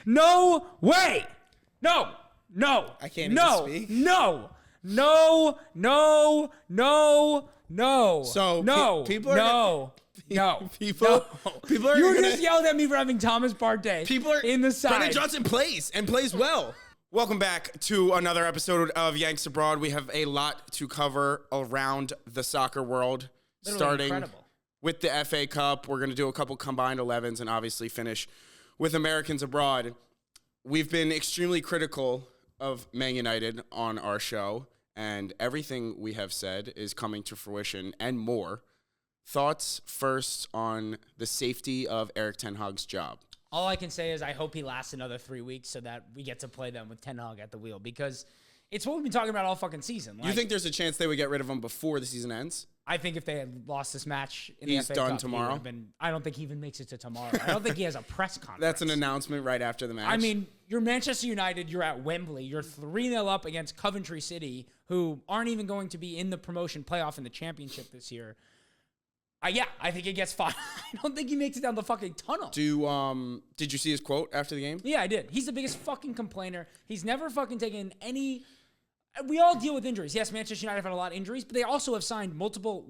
No way. No. I can't even speak. No. So no. people are no. People are. You just yelled at me for having Thomas Partey. People are in the side. Brennan Johnson plays well. Welcome back to another episode of Yanks Abroad. We have a lot to cover around the soccer world, Literally starting incredible. with the FA Cup. We're going to do a couple combined 11s and obviously finish with Americans abroad. We've been extremely critical of Man United on our show, and everything we have said is coming to fruition and more. Thoughts first on the safety of Erik Ten Hag's job? All I can say is I hope he lasts another 3 weeks so that we get to play them with Ten Hag at the wheel, because it's what we've been talking about all fucking season. You think there's a chance they would get rid of him before the season ends? I think if they had lost this match in He's the FA done Cup, tomorrow? I don't think he even makes it to tomorrow. I don't think he has a press conference. That's an announcement right after the match. I mean, you're Manchester United, you're at Wembley, you're 3-0 up against Coventry City, who aren't even going to be in the promotion playoff in the championship this year. I think he gets fired. I don't think he makes it down the fucking tunnel. Did you see his quote after the game? Yeah, I did. He's the biggest fucking complainer. He's never fucking taken any... We all deal with injuries. Yes, Manchester United have had a lot of injuries, but they also have signed multiple...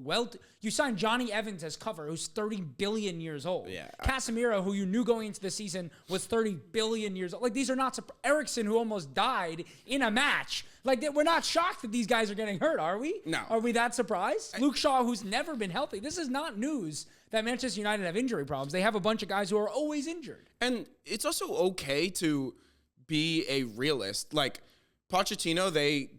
You signed Johnny Evans as cover, who's 30 billion years old. Yeah. Casemiro, who you knew going into the season was 30 billion years old. Like, these are not... Eriksen, who almost died in a match. Like, we're not shocked that these guys are getting hurt, are we? No. Are we that surprised? Luke Shaw, who's never been healthy. This is not news that Manchester United have injury problems. They have a bunch of guys who are always injured. And it's also okay to be a realist. Like, Pochettino, they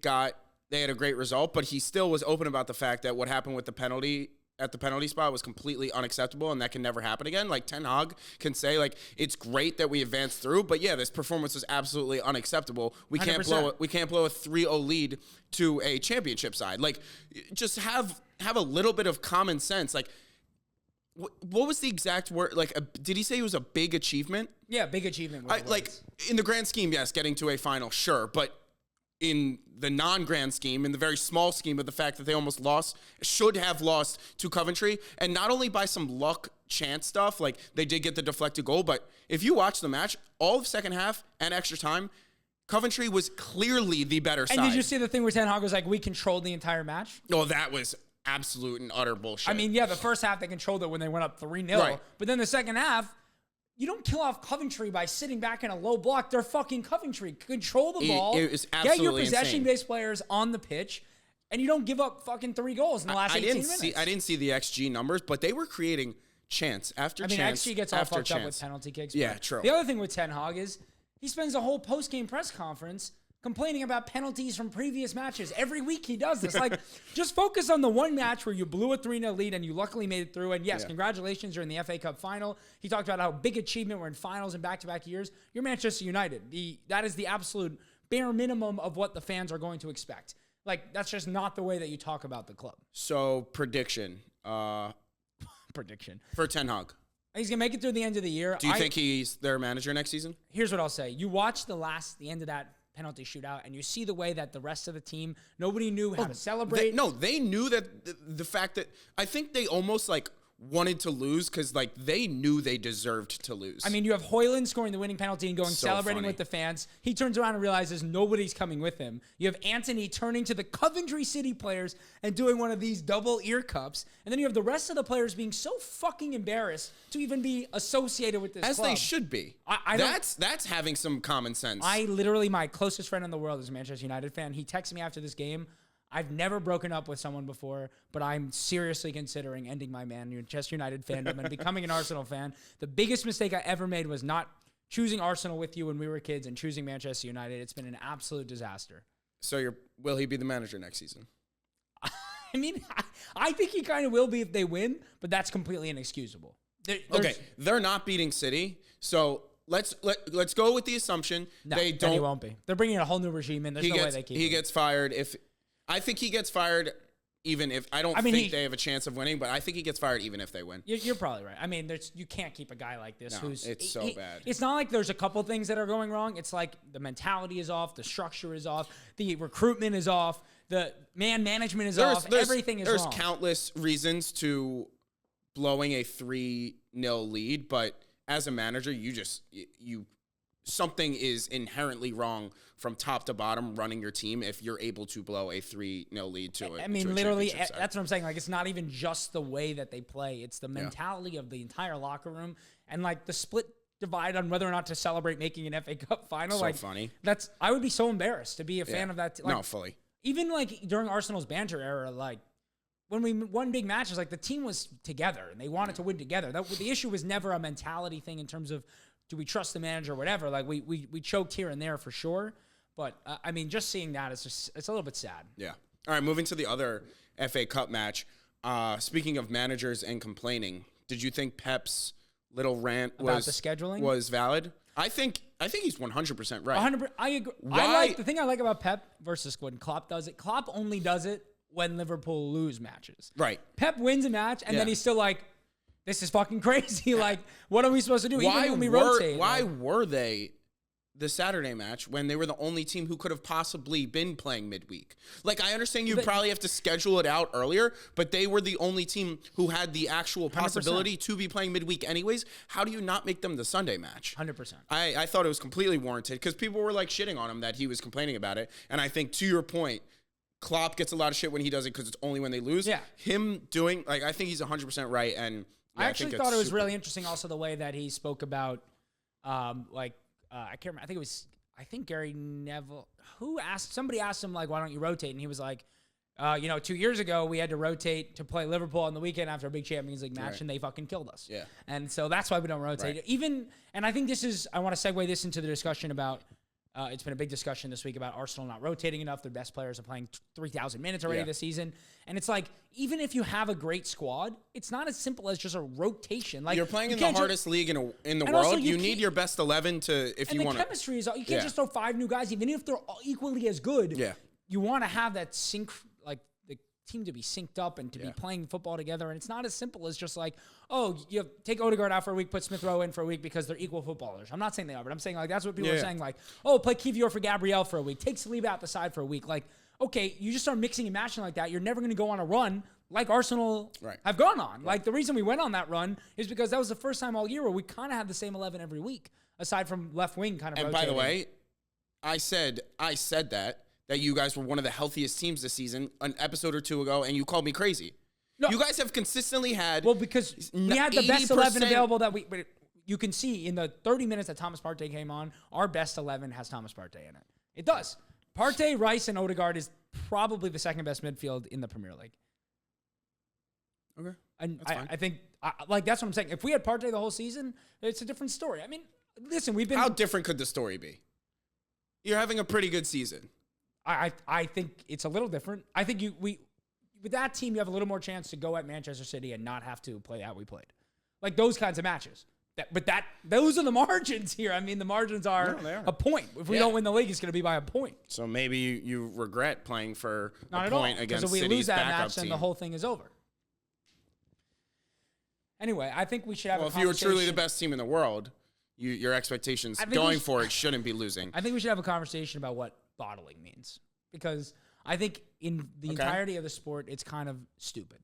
had a great result, but he still was open about the fact that what happened with the penalty at the penalty spot was completely unacceptable, and that can never happen again. Like, Ten Hag can say, like, it's great that we advanced through, but yeah, this performance was absolutely unacceptable. We can't 100%. blow a 3-0 lead to a championship side. Like, just have a little bit of common sense. Like, what was the exact word? Like, did he say it was a big achievement? Yeah, big achievement. Like, in the grand scheme, yes, getting to a final, sure, but in the non-grand scheme, in the very small scheme of the fact that they almost should have lost to Coventry, and not only by some luck chance stuff, like they did get the deflected goal, but if you watch the match, all of second half and extra time, Coventry was clearly the better side. And did you see the thing where Ten Hag was like, we controlled the entire match? Oh, that was absolute and utter bullshit. I mean, yeah, the first half they controlled it when they went up 3-0, Right. But then the second half, you don't kill off Coventry by sitting back in a low block. They're fucking Coventry. Control the ball. It was get your absolutely possession-based players on the pitch, and you don't give up fucking 3 goals in the last 18 minutes. I didn't see the XG numbers, but they were creating chance after chance. XG gets all fucked up with penalty kicks. Yeah, true. The other thing with Ten Hag is he spends a whole post-game press conference complaining about penalties from previous matches. Every week he does this. Like, just focus on the one match where you blew a 3-0 lead and you luckily made it through. And yes, Congratulations, you're in the FA Cup final. He talked about how big achievement we're in finals in back-to-back years. You're Manchester United. That is the absolute bare minimum of what the fans are going to expect. Like, that's just not the way that you talk about the club. So, prediction. Prediction. For Ten Hag. He's going to make it through the end of the year. Do you think he's their manager next season? Here's what I'll say. You watch the end of that penalty shootout, and you see the way that the rest of the team, nobody knew how to celebrate. They knew that the fact that I think they almost like wanted to lose because like they knew they deserved to lose. I mean, you have Højlund scoring the winning penalty and going celebrating funny. with the fans. He turns around and realizes nobody's coming with him. You have Antony turning to the Coventry City players and doing one of these double ear cups. And then you have the rest of the players being so fucking embarrassed to even be associated with this As club. they should be. That's having some common sense. My closest friend in the world is a Manchester United fan. He texted me after this game. I've never broken up with someone before, but I'm seriously considering ending my Manchester United fandom and becoming an Arsenal fan. The biggest mistake I ever made was not choosing Arsenal with you when we were kids and choosing Manchester United. It's been an absolute disaster. So will he be the manager next season? I mean, I think he kind of will be if they win, but that's completely inexcusable. Okay, they're not beating City, so let's go with the assumption they don't. He won't be. They're bringing a whole new regime in. There's no way they keep him. He gets fired if. I think he gets fired even if I don't think they have a chance of winning, but I think he gets fired even if they win. You're probably right. I mean, you can't keep a guy like this it's so bad. It's not like there's a couple things that are going wrong. It's like the mentality is off, the structure is off, the recruitment is off, the man management is off, everything is wrong. There's countless reasons to blowing a 3-0 lead, but as a manager, you something is inherently wrong from top to bottom running your team if you're able to blow a 3-0 lead to it. I mean, literally, that's what I'm saying. Like, it's not even just the way that they play. It's the mentality of the entire locker room and, like, the split divide on whether or not to celebrate making an FA Cup final. So like, funny. I would be so embarrassed to be a fan of that. No, fully. Even, like, during Arsenal's banter era, like, when we won big matches, like, the team was together and they wanted to win together. The issue was never a mentality thing in terms of, do we trust the manager or whatever? Like, we choked here and there for sure. But, I mean, just seeing that, it's a little bit sad. Yeah. All right, moving to the other FA Cup match. Speaking of managers and complaining, did you think Pep's little rant about the scheduling was valid? I think he's 100% right. 100%. I agree. Why? The thing I like about Pep versus when Klopp does it, Klopp only does it when Liverpool lose matches. Right. Pep wins a match, and then he's still like, this is fucking crazy. Like, what are we supposed to do? Even when we rotate. Why were they the Saturday match when they were the only team who could have possibly been playing midweek? Like, I understand you probably have to schedule it out earlier, but they were the only team who had the actual possibility 100%. To be playing midweek anyways. How do you not make them the Sunday match? 100%. I thought it was completely warranted because people were like shitting on him that he was complaining about it. And I think to your point, Klopp gets a lot of shit when he does it because it's only when they lose. Yeah. Him doing, like, I think he's 100% right. And I actually thought it was really interesting also the way that he spoke about, I can't remember. I think Gary Neville, somebody asked him, like, why don't you rotate? And he was like, 2 years ago, we had to rotate to play Liverpool on the weekend after a big Champions League match, and they fucking killed us. Yeah. And so that's why we don't rotate. Right. And I think I want to segue this into the discussion about, it's been a big discussion this week about Arsenal not rotating enough. Their best players are playing 3,000 minutes already this season. And it's like, even if you have a great squad, it's not as simple as just a rotation. Like, you're playing in the hardest league in the world. You need your best 11 if you want to. And the chemistry is, you can't just throw 5 new guys, even if they're equally as good. Yeah. You want to have that the team to be synced up and to be playing football together. And it's not as simple as just like, you take Odegaard out for a week, put Smith Rowe in for a week because they're equal footballers. I'm not saying they are, but I'm saying, like, that's what people are saying. Like, play Kivior for Gabriel for a week. Take Saliba out the side for a week. Like, okay, you just start mixing and matching like that. You're never going to go on a run like Arsenal have gone on. Like, the reason we went on that run is because that was the first time all year where we kind of had the same 11 every week, aside from left wing kind of rotating. And by the way, I said that you guys were one of the healthiest teams this season an episode or two ago, and you called me crazy. No. You guys have consistently had... Well, because we had the best 11 available that but you can see in the 30 minutes that Thomas Partey came on, our best 11 has Thomas Partey in it. It does. Partey, Rice, and Odegaard is probably the second best midfield in the Premier League. Okay. And I think, that's what I'm saying. If we had Partey the whole season, it's a different story. I mean, listen, we've been... How different could the story be? You're having a pretty good season. I think it's a little different. I think with that team, you have a little more chance to go at Manchester City and not have to play how we played. Like, those kinds of matches. Those are the margins here. I mean, the margins are a point. If we don't win the league, it's going to be by a point. So maybe you regret playing for not a point against City's backup team. Because if we lose that match, then the whole thing is over. Anyway, I think we should have a conversation. Well, if you were truly the best team in the world, your expectations going for it shouldn't be losing. I think we should have a conversation about what bottling means. Because I think in the entirety of the sport, it's kind of stupid.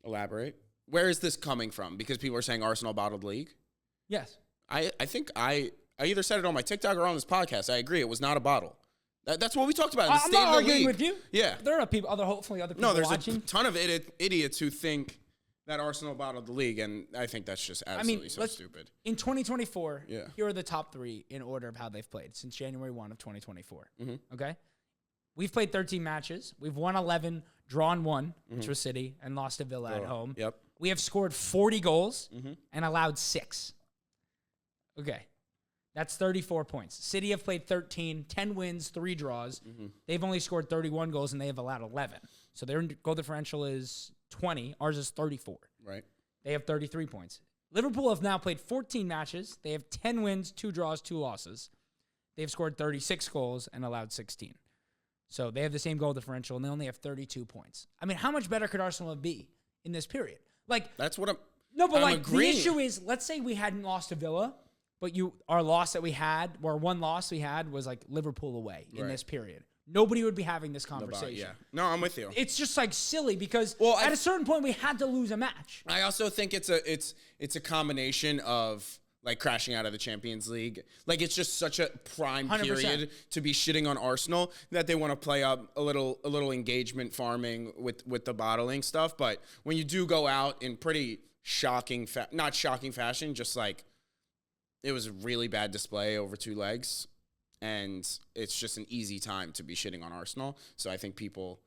Elaborate. Where is this coming from? Because people are saying Arsenal bottled the league? Yes. I think I either said it on my TikTok or on this podcast. I agree. It was not a bottle. That's what we talked about in the State of the League. I'm not arguing with you. Yeah. There are hopefully other people watching. No, there's a ton of idiots who think that Arsenal bottled the league, and I think that's just absolutely so stupid. In 2024, here are the top 3 in order of how they've played since January 1 of 2024. Mm-hmm. Okay? We've played 13 matches. We've won 11, drawn 1, which was City, and lost to Villa at home. Yep. We have scored 40 goals and allowed 6. Okay. That's 34 points. City have played 13, 10 wins, 3 draws. Mm-hmm. They've only scored 31 goals, and they have allowed 11. So their goal differential is 20. Ours is 34. Right. They have 33 points. Liverpool have now played 14 matches. They have 10 wins, 2 draws, 2 losses. They've scored 36 goals and allowed 16. So they have the same goal differential, and they only have 32 points. I mean, how much better could Arsenal be in this period? Like, that's what I'm... No, but I'm agreeing. The issue is, let's say we hadn't lost to Villa, but our loss that we had, or one loss we had, was like Liverpool away in this period. Nobody would be having this conversation. No, I'm with you. It's just like silly because at a certain point we had to lose a match. I also think it's a combination of like crashing out of the Champions League. Like it's just such a prime 100%. period to be shitting on Arsenal that they want to play up a little engagement farming with the bottling stuff. But when you do go out in pretty shocking, not shocking fashion, just like it was a really bad display over 2 legs, and it's just an easy time to be shitting on Arsenal. So I think people.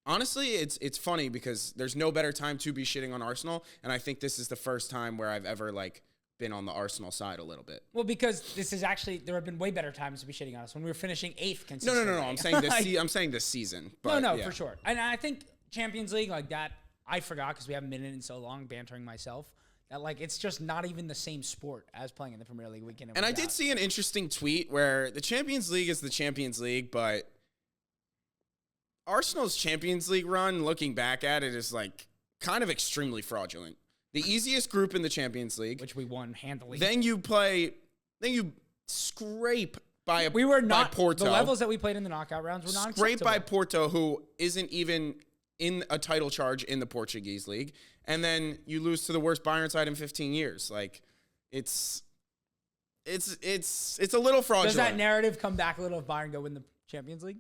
Honestly, it's funny because there's no better time to be shitting on Arsenal, and I think this is the first time where I've ever like been on the Arsenal side a little bit. Well, because this is actually there have been way better times to be shitting on us when we were finishing 8th consistently. No. I'm saying this. I'm saying this season. But no, yeah. for sure. And I think Champions League like that. I forgot because we haven't been in it so long, bantering myself. That like it's just not even the same sport as playing in the Premier League week in and I did see an interesting tweet where the Champions League is the Champions League, but Arsenal's Champions League run, looking back at it, is like kind of extremely fraudulent. The easiest group in the Champions League, which we won handily. Then you scrape by Porto. The levels that we played in the knockout rounds were not scraped by Porto, who isn't even in a title charge in the Portuguese league, and then you lose to the worst Bayern side in 15 years. Like it's a little fraudulent. Does that narrative come back a little if Bayern go win the Champions League?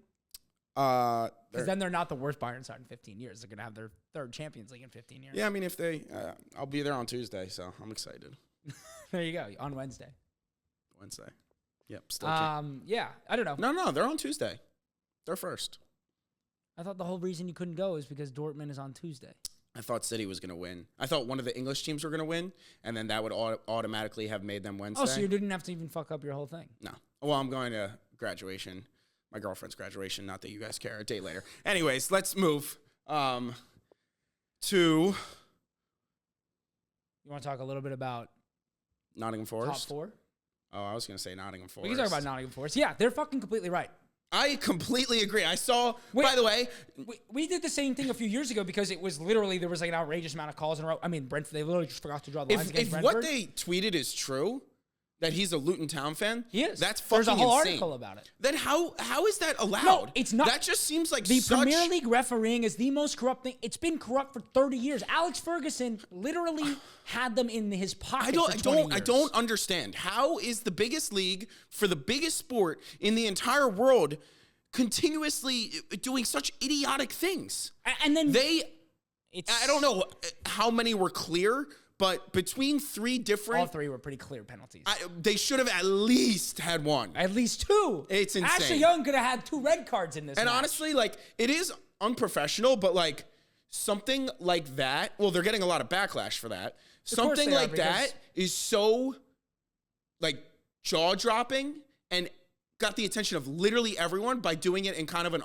Because then they're not the worst Bayern side in 15 years. They're going to have their 3rd Champions League in 15 years. Yeah, I mean, if they... I'll be there on Tuesday, so I'm excited. There you go. On Wednesday. Yep, still can't. Yeah, I don't know. No, they're on Tuesday. They're first. I thought the whole reason you couldn't go is because Dortmund is on Tuesday. I thought City was going to win. I thought one of the English teams were going to win, and then that would automatically have made them Wednesday. Oh, so you didn't have to even fuck up your whole thing? No. Well, I'm going to graduation. My girlfriend's graduation, not that you guys care, a day later. Anyways, let's move to... You want to talk a little bit about Nottingham Forest? top 4? Oh, I was going to say Nottingham Forest. We can talk about Nottingham Forest. Yeah, they're fucking completely right. I completely agree. I saw, by the way... We did the same thing a few years ago because it was literally, there was like an outrageous amount of calls in a row. I mean, Brentford, they literally just forgot to draw the lines against Brentford. If what they tweeted is true... that he's a Luton Town fan? He is. That's fucking insane. There's a whole article about it. Then how is that allowed? No, it's not. That just seems like the Premier League refereeing is the most corrupt thing. It's been corrupt for 30 years. Alex Ferguson literally had them in his pocket for 20 years. I don't understand. How is the biggest league for the biggest sport in the entire world continuously doing such idiotic things? And then I don't know how many were clear, but between 3 different... all 3 were pretty clear penalties. They should have at least had 1. At least 2. It's insane. Ashley Young could have had 2 red cards in this match. Honestly, like, it is unprofessional, but, like, something like that... Well, they're getting a lot of backlash for that. Something like that is so, like, jaw-dropping and got the attention of literally everyone by doing it in kind of an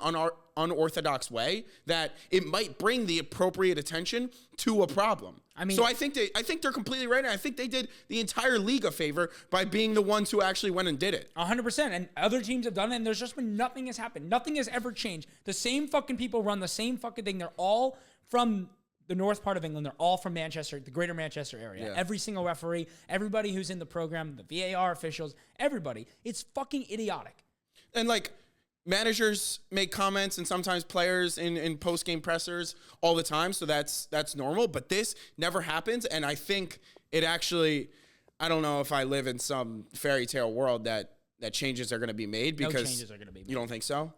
unorthodox way that it might bring the appropriate attention to a problem. I mean, so I think they're completely right, and I think they did the entire league a favor by being the ones who actually went and did it. 100%, and other teams have done it, and there's just been nothing has happened. Nothing has ever changed. The same fucking people run the same fucking thing. They're all from the north part of England. They're all from Manchester, the greater Manchester area. Yeah. Every single referee, everybody who's in the program, the VAR officials, everybody. It's fucking idiotic. And, like, managers make comments and sometimes players in post-game pressers all the time, so that's normal. But this never happens, and I think it actually, I don't know if I live in some fairy tale world that changes are going to be made because... No changes are going to be made. You don't think so?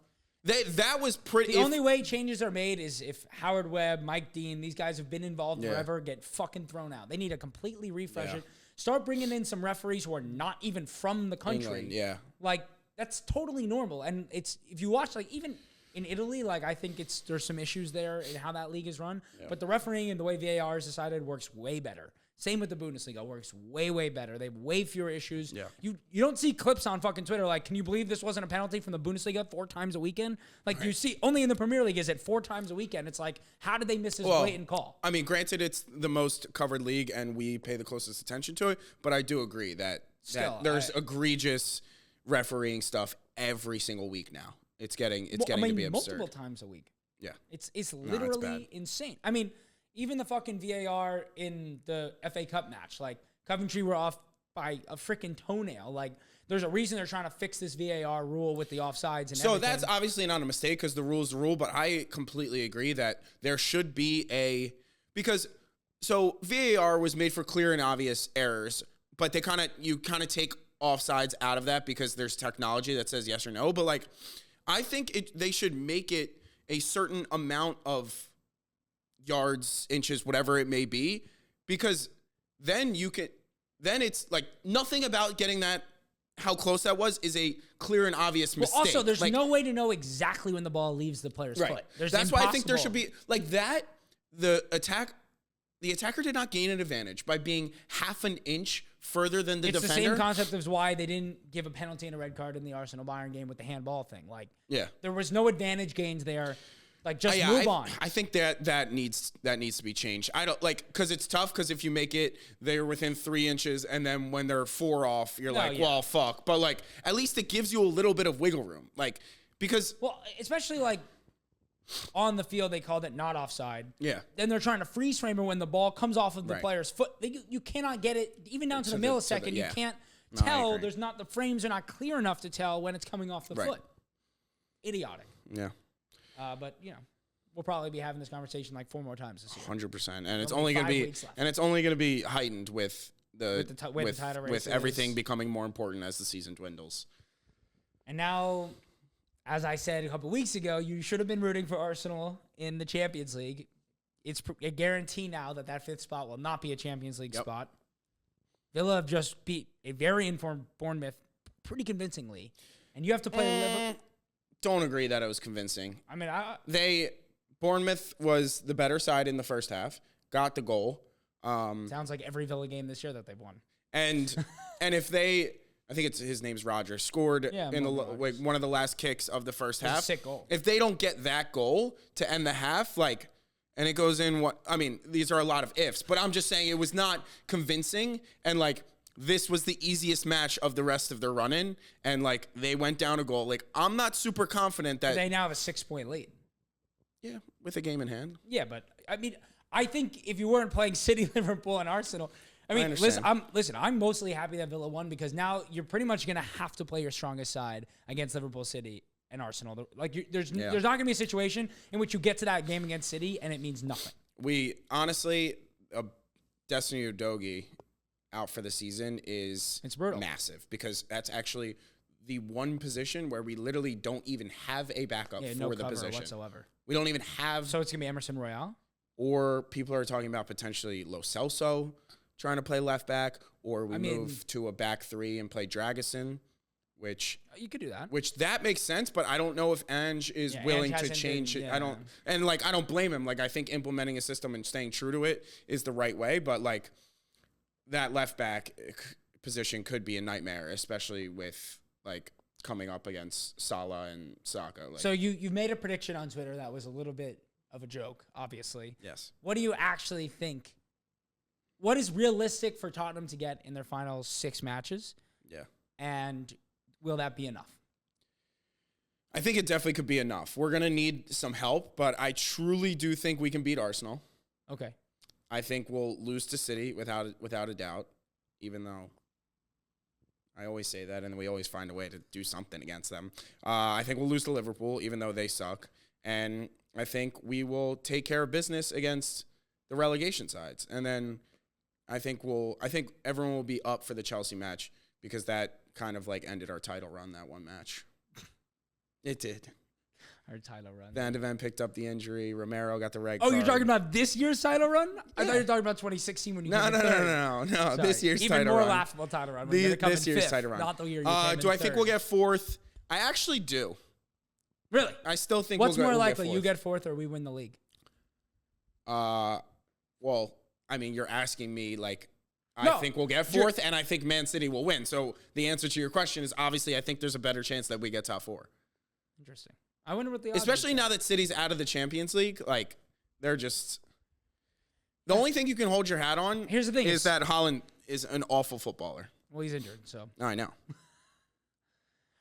That was pretty... The only way changes are made is if Howard Webb, Mike Dean, these guys have been involved forever, get fucking thrown out. They need to completely refresh it. Start bringing in some referees who are not even from the country. England, Like, that's totally normal. And it's, if you watch, like, even in Italy, like, I think there's some issues there in how that league is run. Yeah. But the refereeing and the way VAR is decided works way better. Same with the Bundesliga, works way, way better. They have way fewer issues. Yeah. You don't see clips on fucking Twitter like, can you believe this wasn't a penalty from the Bundesliga 4 times a weekend? Like, you see, only in the Premier League is it 4 times a weekend. It's like, how did they miss this blatant call? I mean, granted, it's the most covered league and we pay the closest attention to it, but I do agree that there's egregious refereeing stuff every single week now. It's getting to be absurd. Multiple times a week. Yeah. It's literally insane. I mean, even the fucking VAR in the FA Cup match, like Coventry were off by a freaking toenail. Like, there's a reason they're trying to fix this VAR rule with the offsides and everything. That's obviously not a mistake because the rule is the rule, but I completely agree that there should be VAR was made for clear and obvious errors, but you kind of take offsides out of that because there's technology that says yes or no. But like, I think they should make it a certain amount of yards, inches, whatever it may be, because then it's like nothing about getting that, how close that was is a clear and obvious mistake. Also, there's no way to know exactly when the ball leaves the player's foot. That's why I think there should be like that. The attacker did not gain an advantage by being half an inch further than the defender. It's the same concept as why they didn't give a penalty and a red card in the Arsenal Bayern game with the handball thing. Like, there was no advantage gains there. Like, just move on. I think that needs to be changed. I don't like, because it's tough, because if you make it, they're within 3 inches, and then when they're 4 off, you're well, fuck. But like, at least it gives you a little bit of wiggle room. Like, because especially like on the field, they called it not offside. Yeah. Then they're trying to freeze frame it when the ball comes off of the player's foot. You cannot get it even down to the millisecond. You can't tell. The frames are not clear enough to tell when it's coming off the foot. Idiotic. Yeah. But we'll probably be having this conversation like 4 more times this year. 100%, and it's only going to be heightened with everything becoming more important as the season dwindles. And now, as I said a couple weeks ago, you should have been rooting for Arsenal in the Champions League. It's a guarantee now that 5th spot will not be a Champions League spot. Villa have just beat a very informed Bournemouth pretty convincingly, and you have to play Liverpool. Don't agree that it was convincing. I mean, Bournemouth was the better side in the first half, got the goal. Sounds like every Villa game this year that they've won. And if I think his name's Roger, scored in one of the last kicks of the first half. A sick goal. If they don't get that goal to end the half, and it goes in these are a lot of ifs, but I'm just saying it was not convincing, and this was the easiest match of the rest of their run-in, and they went down a goal. I'm not super confident that they now have a 6-point lead. Yeah, with a game in hand. Yeah, but I mean, I think if you weren't playing City, Liverpool, and Arsenal, I'm mostly happy that Villa won, because now you're pretty much going to have to play your strongest side against Liverpool, City, and Arsenal. There's not going to be a situation in which you get to that game against City and it means nothing. We honestly, Destiny Udogie out for the season is massive, because that's actually the one position where we literally don't even have a backup for the position whatsoever. We don't even have. So it's gonna be Emerson Royale, or people are talking about potentially Lo Celso trying to play left back, or we move to a back 3 and play Dragusin, which you could do that. Which that makes sense, but I don't know if Ange is willing to change it. I don't blame him. I think implementing a system and staying true to it is the right way, but that left back position could be a nightmare, especially with coming up against Salah and Saka. So you've made a prediction on Twitter that was a little bit of a joke, obviously. Yes. What do you actually think? What is realistic for Tottenham to get in their final 6 matches? Yeah. And will that be enough? I think it definitely could be enough. We're going to need some help, but I truly do think we can beat Arsenal. Okay. I think we'll lose to City without a doubt, even though I always say that, and we always find a way to do something against them. I think we'll lose to Liverpool, even though they suck. And I think we will take care of business against the relegation sides. And then I think everyone will be up for the Chelsea match, because that kind of ended our title run, that one match. It did. Our title run. Van de Ven picked up the injury. Romero got the red card. Oh, you're talking about this year's title run? I thought you were talking about 2016 when you came in third. No. This year's title run. Even more laughable title run. This year's title run. Not the year you came in do I think we'll get 4th? I actually do. Really? I still think What's more likely, get you get 4th or we win the league? Well, I mean, you're asking me I think we'll get 4th, and I think Man City will win. So the answer to your question is obviously I think there's a better chance that we get top 4. Interesting. I wonder what the odds especially now that City's out of the Champions League. They're just the only thing you can hold your hat on. Here's the thing: is that Haaland is an awful footballer. Well, he's injured, so I know.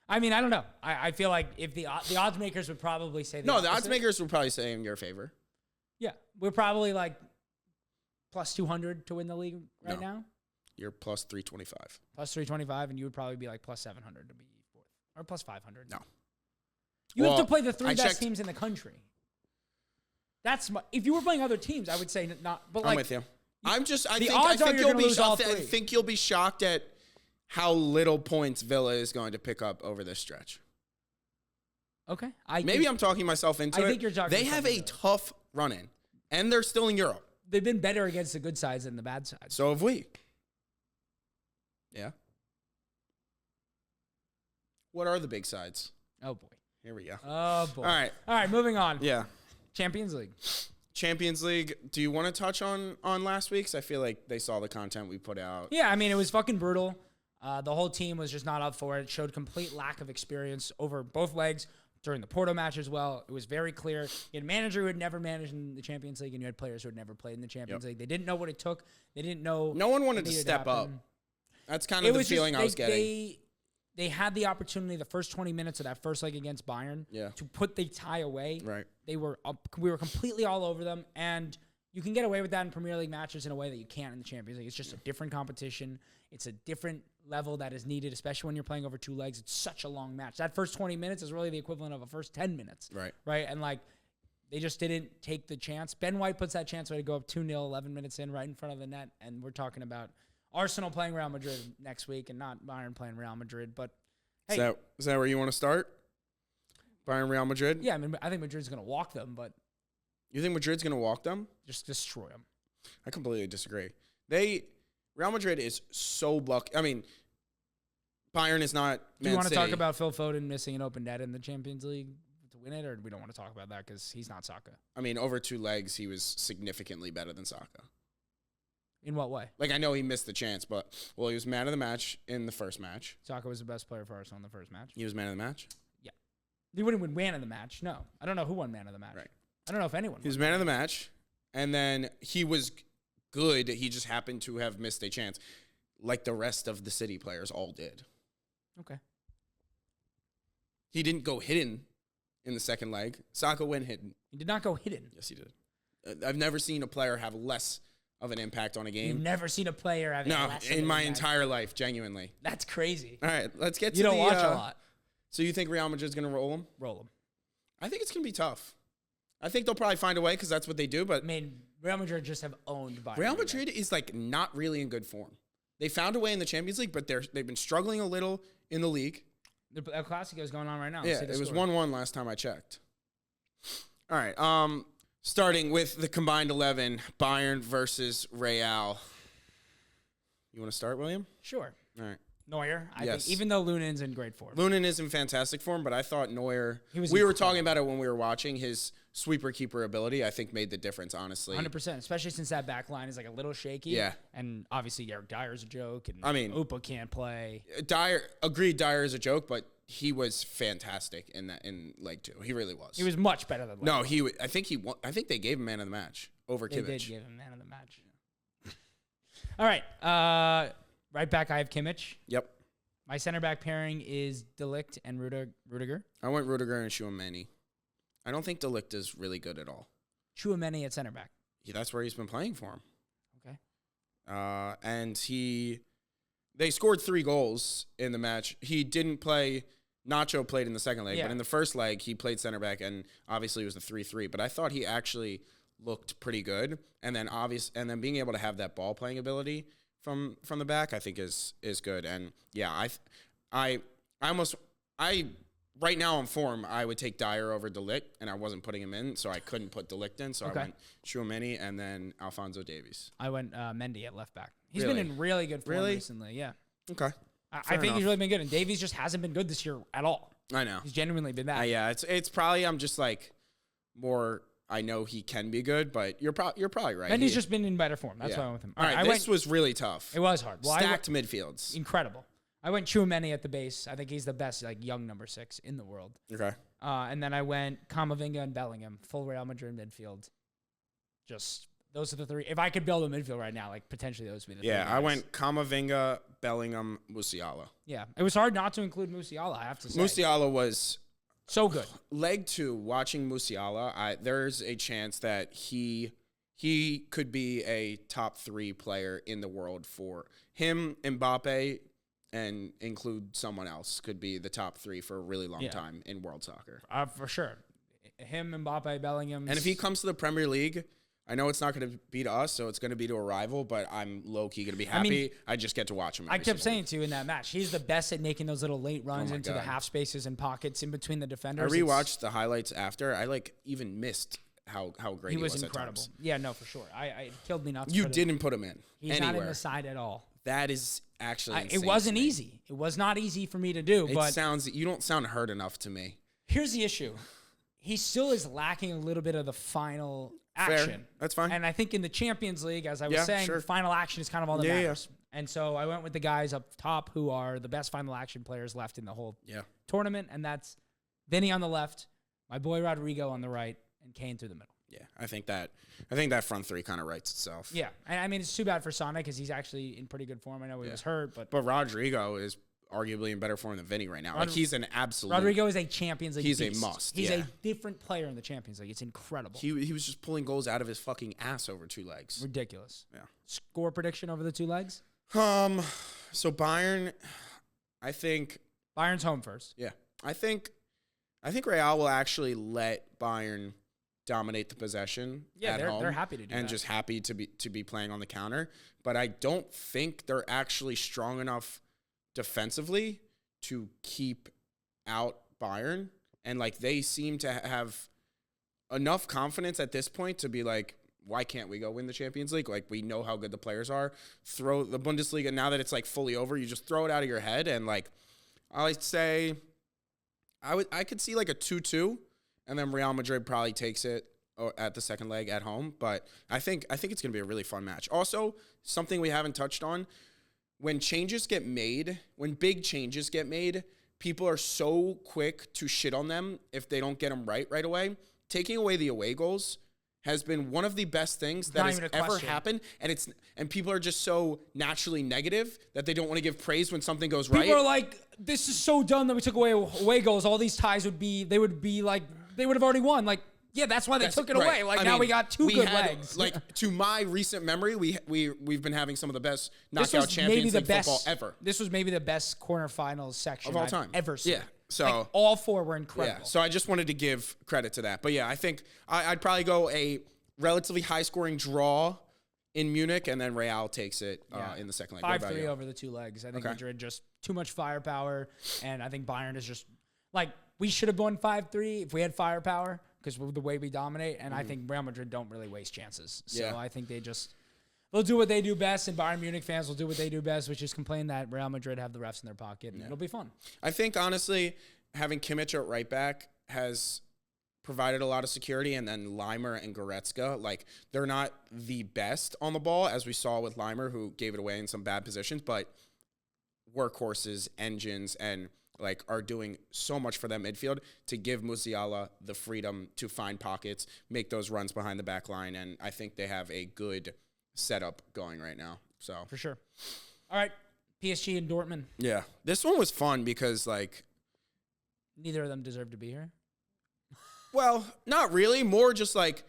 I mean, I don't know. I feel like if the odds makers would probably say the odds makers would probably say in your favor. Yeah, we're probably plus 200 to win the league right now. You're plus 325. Plus 325, and you would probably be plus 700 to be 4th, or plus 500. No. You have to play the 3 best teams in the country. If you were playing other teams, I would say not. But I'm with you. I odds are think you're you'll gonna be lose all shocked. I three. think you'll be shocked at how little points Villa is going to pick up over this stretch. Okay. Maybe I'm talking myself into it. I think you're talking They yourself have a into it. tough run-in, and they're still in Europe. They've been better against the good sides than the bad sides. So have we. Yeah. What are the big sides? Oh, boy. Here we go. Oh, boy. All right, moving on. Yeah. Champions League. Champions League. Do you want to touch on last week's? I feel like they saw the content we put out. Yeah, I mean, it was fucking brutal. The whole team was just not up for it. It showed complete lack of experience over both legs during the Porto match as well. It was very clear. You had a manager who had never managed in the Champions League, and you had players who had never played in the Champions League. They didn't know what it took. They didn't know. No one wanted what to needed step up. happen. That's kind of the feeling I was getting. They had the opportunity the first 20 minutes of that first leg against Bayern to put the tie away. Right. We were completely all over them, and you can get away with that in Premier League matches in a way that you can't in the Champions League. It's just a different competition. It's a different level that is needed, especially when you're playing over two legs. It's such a long match. That first 20 minutes is really the equivalent of a first 10 minutes. Right. Right. And they just didn't take the chance. Ben White puts that chance away to go up 2-0, 11 minutes in, right in front of the net. And we're talking about Arsenal playing Real Madrid next week and not Bayern playing Real Madrid. But hey, is that where you want to start? Bayern Real Madrid? Yeah, I mean, I think Madrid's going to walk them, but you think Madrid's going to walk them? Just destroy them. I completely disagree. Real Madrid is so I mean, Bayern is not. Do you want to talk about Phil Foden missing an open net in the Champions League to win it, or we don't want to talk about that because he's not Saka? I mean, over two legs, he was significantly better than Saka. In what way? Like, I know he missed the chance, but, he was man of the match in the first match. Saka was the best player for Arsenal in the first match. He was man of the match? Yeah. He wouldn't win man of the match. No. I don't know who won man of the match. Right. I don't know if anyone He was man of the match, and then he was good. He just happened to have missed a chance, like the rest of the City players all did. Okay. He didn't go hidden in the second leg. Saka went hidden. He did not go hidden. Yes, he did. I've never seen a player have less of an impact on a game. You've never seen a player have less of in an my impact. entire life, genuinely. That's crazy. All right, let's get to You don't watch a lot. So you think Real Madrid's going to roll them? Roll them. I think it's going to be tough. I think they'll probably find a way because that's what they do. But I mean, Real Madrid just have owned Bayern. Real Madrid is not really in good form. They found a way in the Champions League, but they've been struggling a little in the league. The El Clasico is going on right now. Yeah, it was 1-1 last time I checked. All right, starting with the combined 11, Bayern versus Real. You want to start, William? Sure. All right. Neuer, I Yes. think, even though Lunen's in great form. Lunin is in fantastic form, but I thought Neuer, we were talking about it when we were watching, his sweeper-keeper ability, I think, made the difference, honestly. 100%, especially since that back line is a little shaky. Yeah. And obviously, Eric Dyer's a joke, and I mean, Upa can't play. Dyer is a joke, but he was fantastic in leg 2. He really was. He was much better than No, I think he won. I think they gave him man of the match over They Kimmich. did give him man of the match. All right. Right back, I have Kimmich. Yep. My center back pairing is De Ligt and Rudiger. I went Rudiger and Tchouaméni. I don't think De Ligt is really good at all. Tchouaméni at center back. Yeah, that's where he's been playing for him. Okay. And they scored 3 goals in the match. He didn't play. Nacho played in the second leg, but in the first leg, he played center back, and obviously it was the 3-3. But I thought he actually looked pretty good. And then being able to have that ball playing ability from the back, I think is good. And yeah, I right now in form, I would take Dyer over De Ligt, and I wasn't putting him in, so I couldn't put De Ligt in. So I went Tchouaméni and then Alphonso Davies. I went Mendy at left back. He's Really? been in really good form recently. Yeah. Okay. I think he's really been good, and Davies just hasn't been good this year at all. I know. He's genuinely been that. Yeah, it's probably I'm just more. I know he can be good, but you're probably right. Mendy's just been in better form. That's why I went with him. All right, this was really tough. It was hard. Well, Stacked midfields. Incredible. I went Tchouaméni at the base. I think he's the best young number 6 in the world. Okay. And then I went Camavinga and Bellingham, full Real Madrid midfield. Just those are the 3. If I could build a midfield right now, potentially those would be the 3 Yeah, guys. I went Camavinga, Bellingham, Musiala. Yeah, it was hard not to include Musiala, I have to say. Musiala was so good. Leg 2, watching Musiala, there's a chance that he could be a top 3 player in the world for him. Mbappe and include someone else could be the top 3 for a really long time in world soccer. For sure. Him, Mbappe, Bellingham. And if he comes to the Premier League, I know it's not going to be to us, so it's going to be to a rival, but I'm low-key going to be happy. I just get to watch him. I kept saying to you in that match, he's the best at making those little late runs into the half spaces and pockets in between the defenders. I rewatched the highlights after. I even missed how great he was incredible. At times. Yeah, no, for sure. It killed me not to. You didn't put him in. He's anywhere. not in the side at all. That is actually insane. It wasn't easy. It was not easy for me to do. You don't sound hurt enough to me. Here's the issue. He still is lacking a little bit of the final action. Fair. That's fine. And I think in the Champions League, as I was saying, the final action is kind of all that matters. Yeah. And so I went with the guys up top who are the best final action players left in the whole tournament, and that's Vinny on the left, my boy Rodrigo on the right, and Kane through the middle. Yeah, I think that front three kind of writes itself. Yeah, and I mean it's too bad for Sonic because he's actually in pretty good form. I know he was hurt, but Rodrigo is arguably in better form than Vinny right now. He's an absolute. Rodrigo is a Champions League. He's beast. A must. He's a different player in the Champions League. It's incredible. He was just pulling goals out of his fucking ass over 2 legs. Ridiculous. Yeah. Score prediction over the 2 legs. So Bayern, I think Bayern's home first. Yeah, I think Real will actually let Bayern dominate the possession. Yeah, at home they're happy to do that. And just happy to be playing on the counter. But I don't think they're actually strong enough defensively to keep out Bayern. And like they seem to have enough confidence at this point to be like, why can't we go win the Champions League? Like we know how good the players are. Throw the Bundesliga, now that it's like fully over, you just throw it out of your head. And like I'd say I could see like a 2-2. And then Real Madrid probably takes it at the second leg at home. But I think it's going to be a really fun match. Also, something we haven't touched on, when big changes get made, people are so quick to shit on them if they don't get them right away. Taking away the away goals has been one of the best things that has ever happened. And people are just so naturally negative that they don't want to give praise when something goes right. People are like, this is so dumb that we took away goals. All these ties would have already won. Like, yeah, that's why they took it away. Like now we got two good legs. Like to my recent memory, we've been having some of the best knockout Champions League football ever. This was maybe the best quarterfinals section of all time ever seen. Yeah. So like, all 4 were incredible. Yeah. So I just wanted to give credit to that. But yeah, I think I'd probably go a relatively high scoring draw in Munich, and then Real takes it in the second leg. 5-3 over the 2 legs. I think Madrid just too much firepower, and I think Bayern is just like we should have won 5-3 if we had firepower because of the way we dominate. And I think Real Madrid don't really waste chances. So I think they'll do what they do best, and Bayern Munich fans will do what they do best, which is complain that Real Madrid have the refs in their pocket, and it'll be fun. I think, honestly, having Kimmich at right back has provided a lot of security, and then Leimer and Goretzka, like, they're not the best on the ball, as we saw with Leimer, who gave it away in some bad positions, but workhorses, engines, and like are doing so much for that midfield to give Musiala the freedom to find pockets, make those runs behind the back line, and I think they have a good setup going right now. So for sure. All right, PSG and Dortmund. Yeah, this one was fun because like neither of them deserve to be here. Well, not really. More just like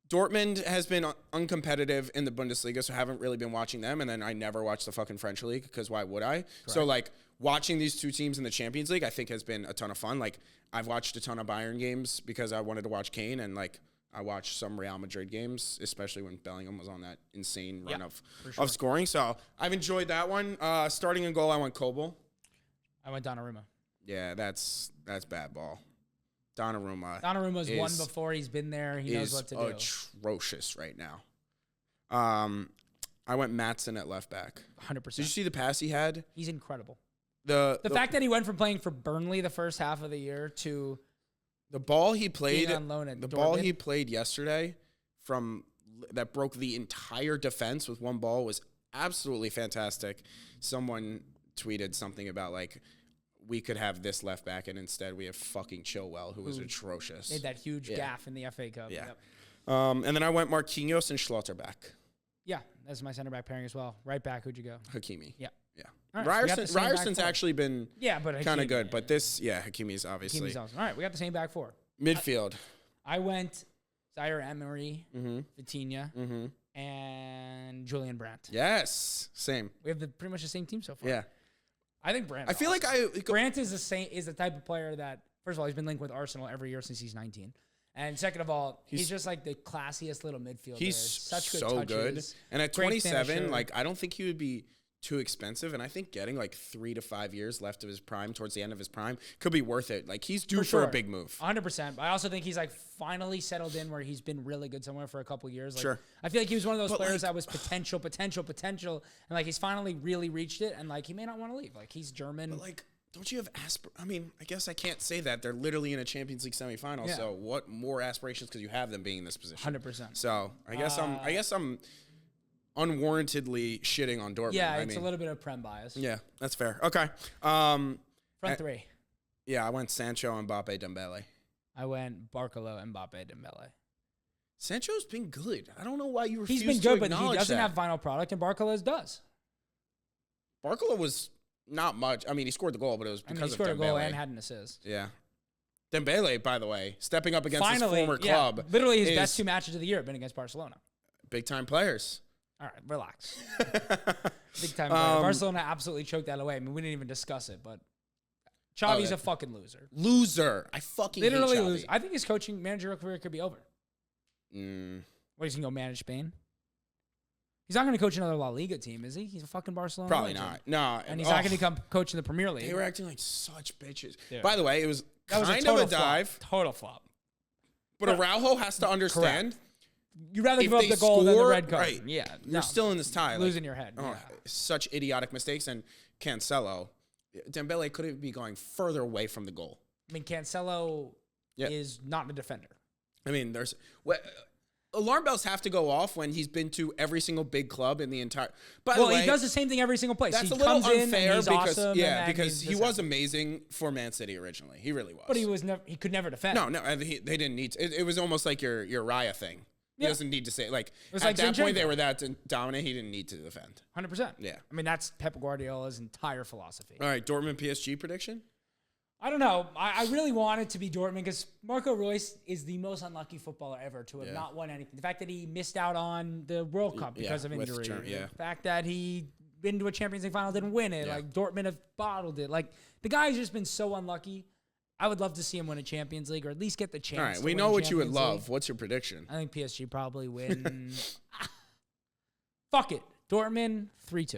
Dortmund has been uncompetitive in the Bundesliga, so I haven't really been watching them. And then I never watched the fucking French league because why would I? Correct. So like watching these two teams in the Champions League, I think has been a ton of fun. Like I've watched a ton of Bayern games because I wanted to watch Kane, and like I watched some Real Madrid games, especially when Bellingham was on that insane run of scoring. So I've enjoyed that one. Starting in goal, I went Kobel. I went Donnarumma. Yeah, that's bad ball. Donnaruma's won before. He's been there. He knows what to do. Atrocious right now. I went Maatsen at left back. 100%. Did you see the pass he had? He's incredible. The fact that he went from playing for Burnley the first half of the year to the ball he played being on loan at the Dortmund. Ball he played yesterday that broke the entire defense with one ball was absolutely fantastic. Someone tweeted something about like we could have this left back, and instead we have fucking Chilwell, who was atrocious. Made that huge gaff in the FA Cup. Yeah. Yep. And then I went Marquinhos and Schlotterbeck. Yeah, that's my center back pairing as well. Right back, who'd you go? Hakimi. Yeah. Yeah. Right, Ryerson's actually been kind of good, but Hakimi's obviously. Hakimi's awesome. All right, we got the same back four. Midfield. I went Zaire Emery, Vitinha, and Julian Brandt. Yes, same. We have pretty much the same team so far. Yeah. I think Brandt. I feel like Brandt is the type of player that, first of all, he's been linked with Arsenal every year since he's 19. And second of all, he's just like the classiest little midfielder. He's such good so touches. good. And at Great 27, finisher. like I don't think he would be too expensive. And I think getting like 3 to 5 years left of his prime, towards the end of his prime, could be worth it. Like he's due for a big move. 100%. I also think he's like finally settled in where he's been really good somewhere for a couple years. Like, Sure. I feel like he was one of those players that was potential, and like he's finally really reached it. And like he may not want to leave. Like he's German. But like, don't you have I mean, I guess I can't say that. They're literally in a Champions League semifinal. Yeah. So what more aspirations could you have them being in this position? 100%. So I guess I'm unwarrantedly shitting on Dortmund. Yeah, it's a little bit of Prem bias. Yeah, that's fair. Okay. Front three. Yeah, I went Sancho, Mbappe, Dembele. I went Barcola, Mbappe, Dembele. Sancho's been good. I don't know why you refuse He's been to good, but he acknowledge doesn't that. have final product, and Barcola does. Barcola was not much. I mean, he scored the goal, but it was because he scored of a goal Dembele. and had an assist. Yeah. Dembele, by the way, stepping up against Finally, his former club. Literally his best 2 matches of the year have been against Barcelona. Big-time players. All right, relax. Big time player. Barcelona absolutely choked that away. I mean, we didn't even discuss it, but Xavi's a fucking loser. Loser. I fucking Literally hate Xavi. loser. I think his coaching managerial career could be over. Mm. What, he's going to go manage Spain? He's not going to coach another La Liga team, is he? He's a fucking Barcelona Probably legend. not. No. And he's not going to come coach in the Premier League. They were acting like such bitches. Dude. By the way, it was That was kind a total of a dive. flop. Total flop. But Araujo has to understand. You'd rather If give up they the goal than the score, red card. right, Yeah. You're still in this tie. Losing your head. Oh, Yeah. Such idiotic mistakes. And Cancelo, Dembele couldn't be going further away from the goal. I mean, Cancelo is not a defender. I mean, alarm bells have to go off when he's been to every single big club in the entire. By the way, he does the same thing every single place. That's He a little comes in and unfair he's because awesome, because he was amazing for Man City originally. He really was. But he could never defend. No, they didn't need to. It was almost like your Raya thing. He doesn't need to say at like that point Zinchenko. they were that dominant. He didn't need to defend. 100%. Yeah. I mean, that's Pep Guardiola's entire philosophy. All right, Dortmund PSG prediction. I don't know. I really want it to be Dortmund because Marco Reus is the most unlucky footballer ever to have not won anything. The fact that he missed out on the World Cup because of injury. The fact that he been to a Champions League final, didn't win it. Yeah. Like Dortmund have bottled it. Like the guy's just been so unlucky. I would love to see him win a Champions League or at least get the chance. All right, to we win know a what you would Champions love. League. What's your prediction? I think PSG probably win. Fuck it. Dortmund 3-2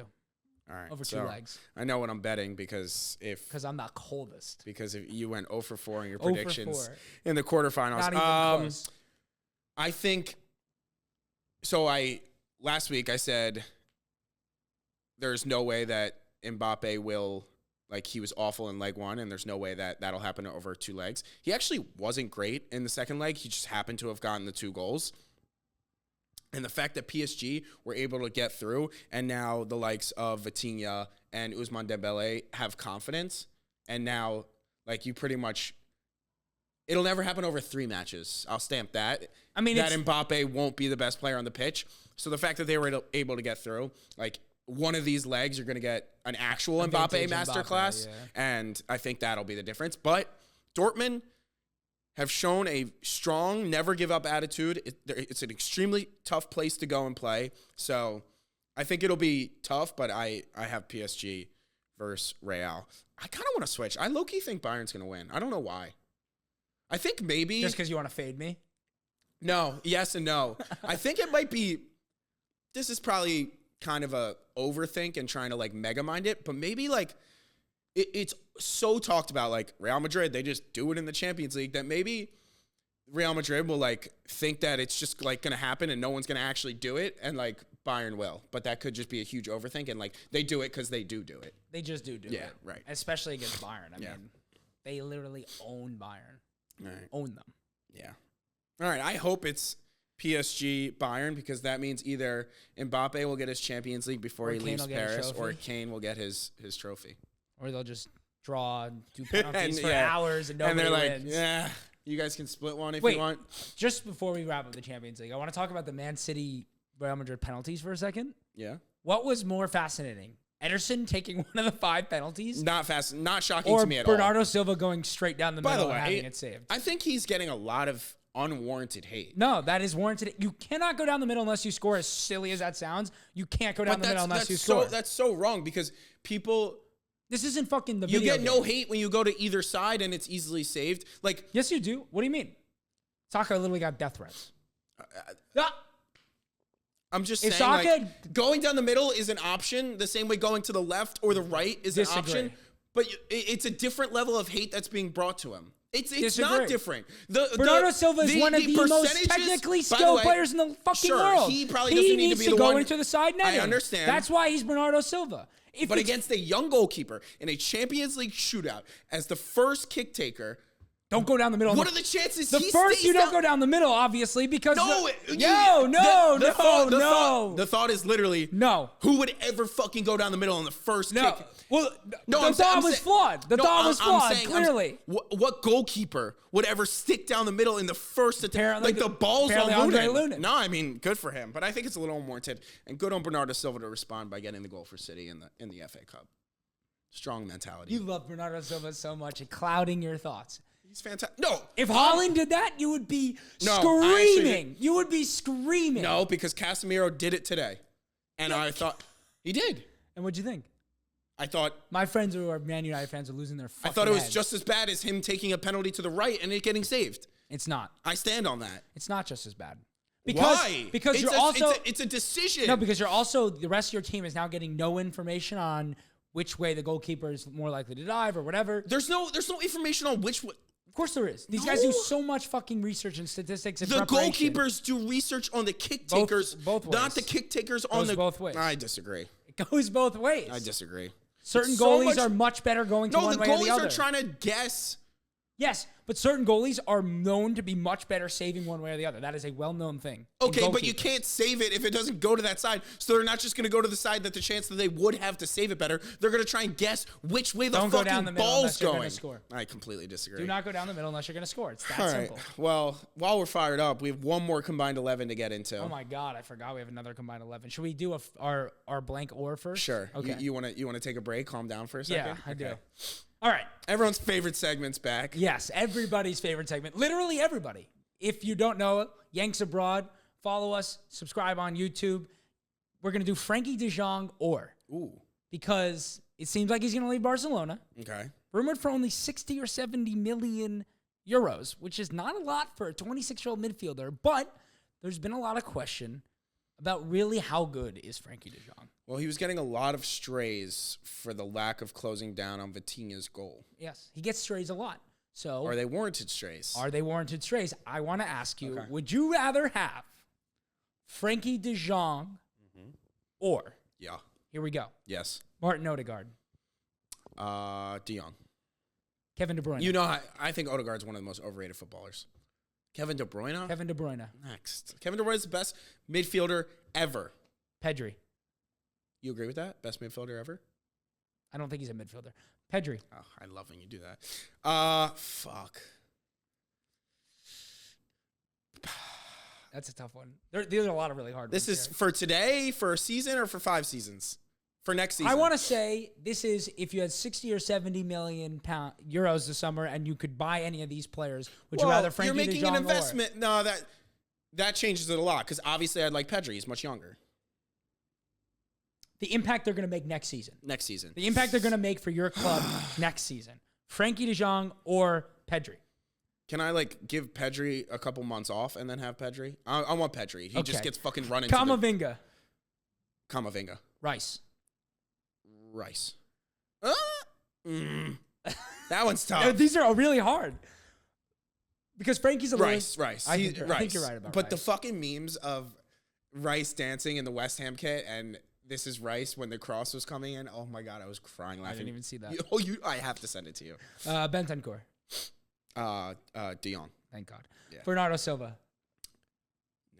All right, over 2 legs. I know what I'm betting because I'm the coldest. if you went 0 for 4 in your 0 for predictions 4. in the quarterfinals. Not even close. I think so. Last week I said there's no way that Mbappe will, he was awful in leg 1, and there's no way that that'll happen over 2 legs. He actually wasn't great in the second leg. He just happened to have gotten the 2 goals. And the fact that PSG were able to get through, and now the likes of Vitinha and Ousmane Dembele have confidence, and now, you pretty much, it'll never happen over 3 matches. I'll stamp that. I mean, that Mbappe won't be the best player on the pitch. So the fact that they were able to get through, one of these legs, you're going to get an actual Mbappe masterclass, and I think that'll be the difference. But Dortmund have shown a strong, never give up attitude. It's an extremely tough place to go and play. So I think it'll be tough, but I have PSG versus Real. I kind of want to switch. I low-key think Bayern's going to win. I don't know why. I think maybe... Just because you want to fade me? No. Yes and no. I think it might be... This is probably kind of a overthink and trying to mega mind it, but maybe it's so talked about, Real Madrid, they just do it in the Champions League, that maybe Real Madrid will think that it's just going to happen and no one's going to actually do it, and Bayern will. But that could just be a huge overthink, and they do it because they do it. They just do it. Yeah, right. Especially against Bayern. I mean, they literally own Bayern. All right. Own them. Yeah. All right. I hope it's PSG Bayern, because that means either Mbappe will get his Champions League before he leaves Paris, or Kane will get his trophy. Or they'll just draw, do penalties for hours, and nobody wins. Yeah, you guys can split one if you want. Just before we wrap up the Champions League, I want to talk about the Man City Real Madrid penalties for a second. Yeah. What was more fascinating? Ederson taking one of the 5 penalties? Not shocking to me at all. Or Bernardo Silva going straight down the middle and having it saved? I think he's getting a lot of unwarranted hate. No, that is warranted. You cannot go down the middle unless you score. As silly as that sounds, you can't go down the middle unless you score. That's so wrong, because people... This isn't fucking the video video game. No hate when you go to either side and it's easily saved. Yes, you do. What do you mean? Saka literally got death threats. I'm just If saying, like, Saka- going down the middle is an option, the same way going to the left or the right is an Disagree. option. But it's a different level of hate that's being brought to him. It's Disagree. not different. Bernardo Silva is one of the most percentages- technically by the skilled way, players in the fucking sure, world. he probably doesn't need to needs be the go one- into the side netting. I understand. That's why he's Bernardo Silva. But against a young goalkeeper in a Champions League shootout as the first kick taker, don't go down the middle. what are the chances The he first stays you don't down? go down the middle, obviously, because No, no. The thought is literally No. Who would ever fucking go down the middle on the first kick? Well, No, the thought was flawed. The thought was flawed, clearly. What goalkeeper would ever stick down the middle in the first attempt? Apparently Like the balls on apparently Andre Lunin. Lunin. No, I mean, good for him. But I think it's a little unwarranted. And good on Bernardo Silva to respond by getting the goal for City in the FA Cup. Strong mentality. You love Bernardo Silva so much, it clouding your thoughts. He's fantastic. No. If Haaland did that, you would be No, screaming. You would be screaming. No, because Casemiro did it today. And I thought he did. And what'd you think? I thought My friends who are Man United fans are losing their fucking I thought it was heads. just as bad as him taking a penalty to the right and it getting saved. It's not. I stand on that. It's not just as bad. Why? Because It's you're a- also it's a decision. no, because you're also the rest of your team is now getting no information on which way the goalkeeper is more likely to dive or whatever. There's no information on which way. Of course there is. These guys do so much fucking research and statistics and The preparation. goalkeepers do research on the kick Both- takers, both not ways. the kick takers on Goes the. both ways. I disagree. It goes both ways. I disagree. Certain It's so goalies much- are much better going to No, one the way or the goalies other. are trying to guess. Yes, but certain goalies are known to be much better saving one way or the other. That is a well-known thing. in Okay, but you goalkeeping. can't save it if it doesn't go to that side. So they're not just going to go to the side that the chance that they would have to save it better. They're going to try and guess which way the Don't go fucking down the middle ball's unless you're gonna going. score. I completely disagree. Do not go down the middle unless you're going to score. It's that All right. simple. Well, while we're fired up, we have one more combined 11 to get into. Oh my God, I forgot we have another combined 11. Should we do our blank or first? Sure. Okay. You want to take a break? Calm down for a second. Yeah, I do. Okay. All right. Everyone's favorite segment's back. Yes, everybody's favorite segment. Literally everybody. If you don't know it, Yanks Abroad, follow us, subscribe on YouTube. We're going to do Frankie de Jong Ooh. because it seems like he's going to leave Barcelona. Okay. Rumored for only 60 or 70 million euros, which is not a lot for a 26-year-old midfielder, but there's been a lot of question about really how good is Frankie de Jong. Well, he was getting a lot of strays for the lack of closing down on Vitinha's goal. Yes, he gets strays a lot. So Are they warranted strays? are they warranted strays? I want to ask you, Okay. would you rather have Frankie de Jong or, Yeah. here we go, Yes. Martin Odegaard, De Jong. Kevin De Bruyne? You know, I think Odegaard's one of the most overrated footballers. Kevin De Bruyne? Kevin De Bruyne, Next. Kevin De Bruyne is the best midfielder ever. Pedri. You agree with that? Best midfielder ever? I don't think he's a midfielder. Pedri. Oh, I love when you do that. Fuck. That's a tough one. These are a lot of really hard This ones is here. for today, for a season, or for 5 seasons? For next season. I want to say this is if you had 60 or 70 million euros this summer and you could buy any of these players, would you rather Frankie you're de making Jong an investment. No, that changes it a lot because obviously I'd like Pedri. He's much younger. the impact they're going to make next season? Next season. The impact they're going to make for your club next season. Frankie de Jong or Pedri? Can I give Pedri a couple months off and then have Pedri? I want Pedri. He just Okay. gets fucking run into Camavinga. Camavinga. Rice. Rice. That one's tough. These are really hard. Because Frankie's a little... Rice. I think you're right about But Rice. the fucking memes of Rice dancing in the West Ham kit and this is Rice when the cross was coming in. Oh my God, I was crying laughing. I didn't even see that. I have to send it to you. Bentancur. De Jong. Thank God. Yeah. Bernardo Silva.